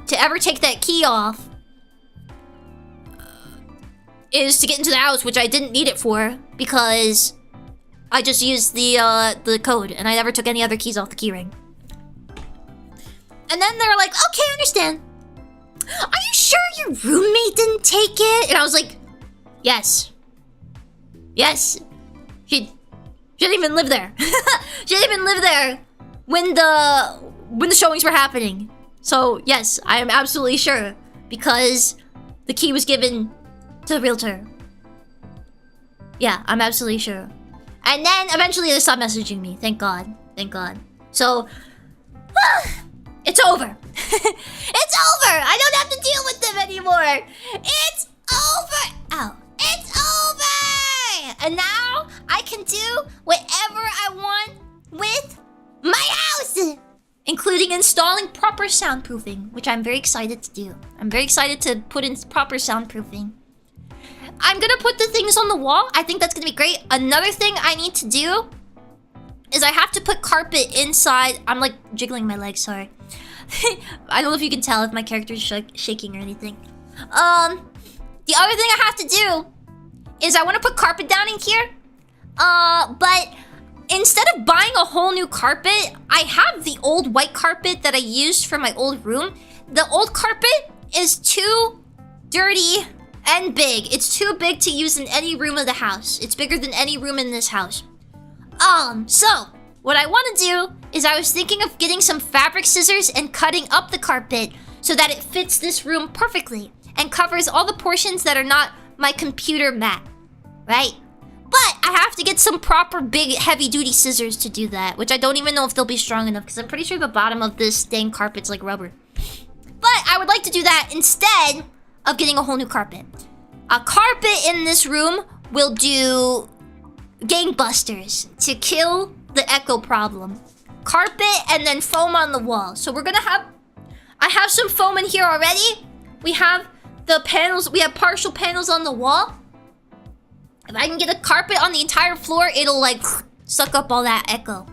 to ever take that key off is to get into the house, which I didn't need it for, because I just used the code, and I never took any other keys off the keyring. And then they're like, okay, I understand. Are you sure your roommate didn't take it? And I was like, yes. Yes. She didn't even live there. She didn't even live there when the showings were happening. So, yes, I am absolutely sure, because the key was given to the realtor. Yeah, I'm absolutely sure. And then eventually they stopped messaging me. Thank God. Thank God. So, it's over. It's over. I don't have to deal with them anymore. It's over. Oh, it's over. And now I can do whatever I want with my house, including installing proper soundproofing, which I'm very excited to do. I'm very excited to put in proper soundproofing. I'm gonna put the things on the wall. I think that's gonna be great. Another thing I need to do is I have to put carpet inside. I'm like jiggling my legs, sorry. I don't know if you can tell if my character is shaking or anything. The other thing I have to do is I want to put carpet down in here. But instead of buying a whole new carpet, I have the old white carpet that I used for my old room. The old carpet is too dirty and big. It's too big to use in any room of the house. It's bigger than any room in this house. So what I want to do is I was thinking of getting some fabric scissors and cutting up the carpet so that it fits this room perfectly and covers all the portions that are not my computer mat, right? But I have to get some proper big heavy-duty scissors to do that, which I don't even know if they'll be strong enough because I'm pretty sure the bottom of this dang carpet's like rubber. But I would like to do that instead of getting a whole new carpet. A carpet in this room will do gangbusters to kill the echo problem. Carpet and then foam on the wall. So we're gonna have... I have some foam in here already. We have the panels. We have partial panels on the wall. If I can get a carpet on the entire floor, it'll like suck up all that echo,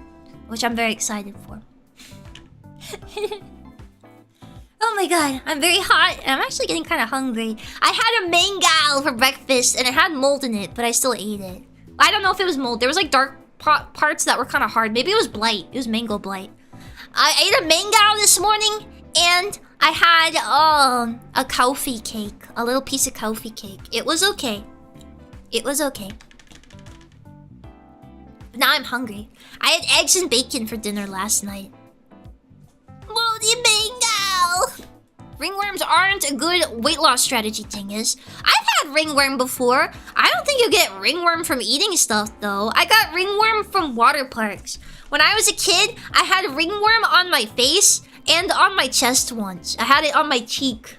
which I'm very excited for. Oh my god, I'm very hot and I'm actually getting kind of hungry. I had a mango for breakfast and it had mold in it, but I still ate it. I don't know if it was mold. There was like dark parts that were kind of hard. Maybe it was blight. It was mango blight. I ate a mango this morning and I had a coffee cake, a little piece of coffee cake. It was okay. It was okay. But now I'm hungry. I had eggs and bacon for dinner last night. Moldy mango! Ringworms aren't a good weight loss strategy, Dingus. I've had ringworm before. I don't think you get ringworm from eating stuff, though. I got ringworm from water parks. When I was a kid, I had ringworm on my face and on my chest once. I had it on my cheek.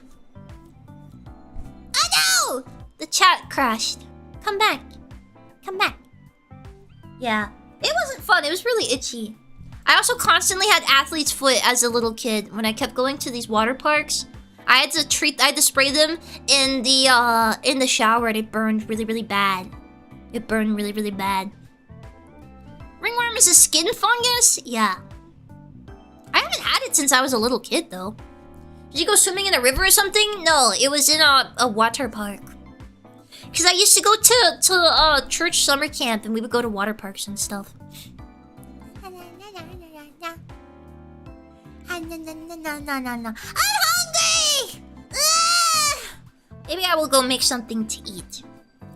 Oh no! The chat crashed. Come back. Come back. Yeah. It wasn't fun. It was really itchy. I also constantly had athlete's foot as a little kid when I kept going to these water parks. I had to spray them in the shower and it burned really, really bad. It burned really, really bad. Ringworm is a skin fungus? Yeah. I haven't had it since I was a little kid though. Did you go swimming in a river or something? No, it was in a water park. Because I used to go to church summer camp and we would go to water parks and stuff. I'm hungry! Maybe I will go make something to eat.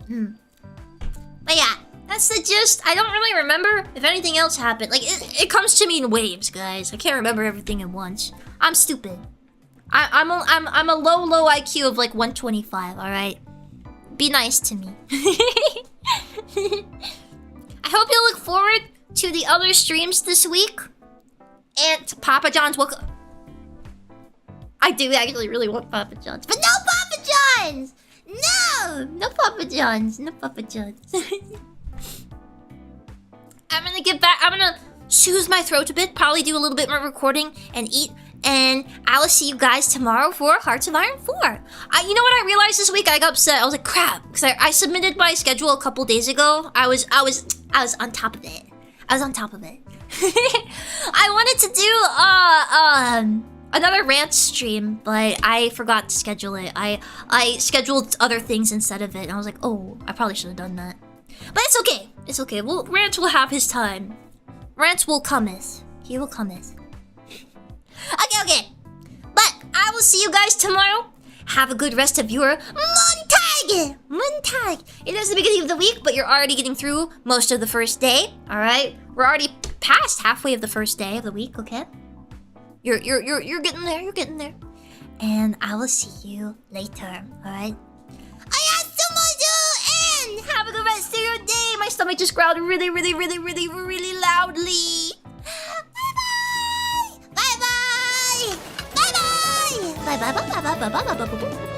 But yeah, that's the gist. I don't really remember if anything else happened. Like, it comes to me in waves, guys. I can't remember everything at once. I'm stupid. I'm a low IQ of like 125, alright? Be nice to me. I hope you look forward to the other streams this week. And Papa John's I do actually really want Papa John's. But no Papa John's! No! No Papa John's. No Papa John's. I'm gonna get back. I'm gonna soothe my throat a bit. Probably do a little bit more recording and eat. And I will see you guys tomorrow for Hearts of Iron 4. You know what I realized this week? I got upset. I was like, crap. Because I submitted my schedule a couple days ago. I was on top of it. I was on top of it. I wanted to do another rant stream, but I forgot to schedule it. I scheduled other things instead of it, and I was like, oh, I probably should have done that. But it's okay. It's okay. Well, Rant will have his time. Rant will cometh. He will cometh. Okay. But I will see you guys tomorrow. Have a good rest of your Montag. It is the beginning of the week, but you're already getting through most of the first day. All right, we're already past halfway of the first day of the week. Okay, you're getting there. You're getting there, and I will see you later. All right. And have a good rest of your day. My stomach just growled really loudly. Bye bye.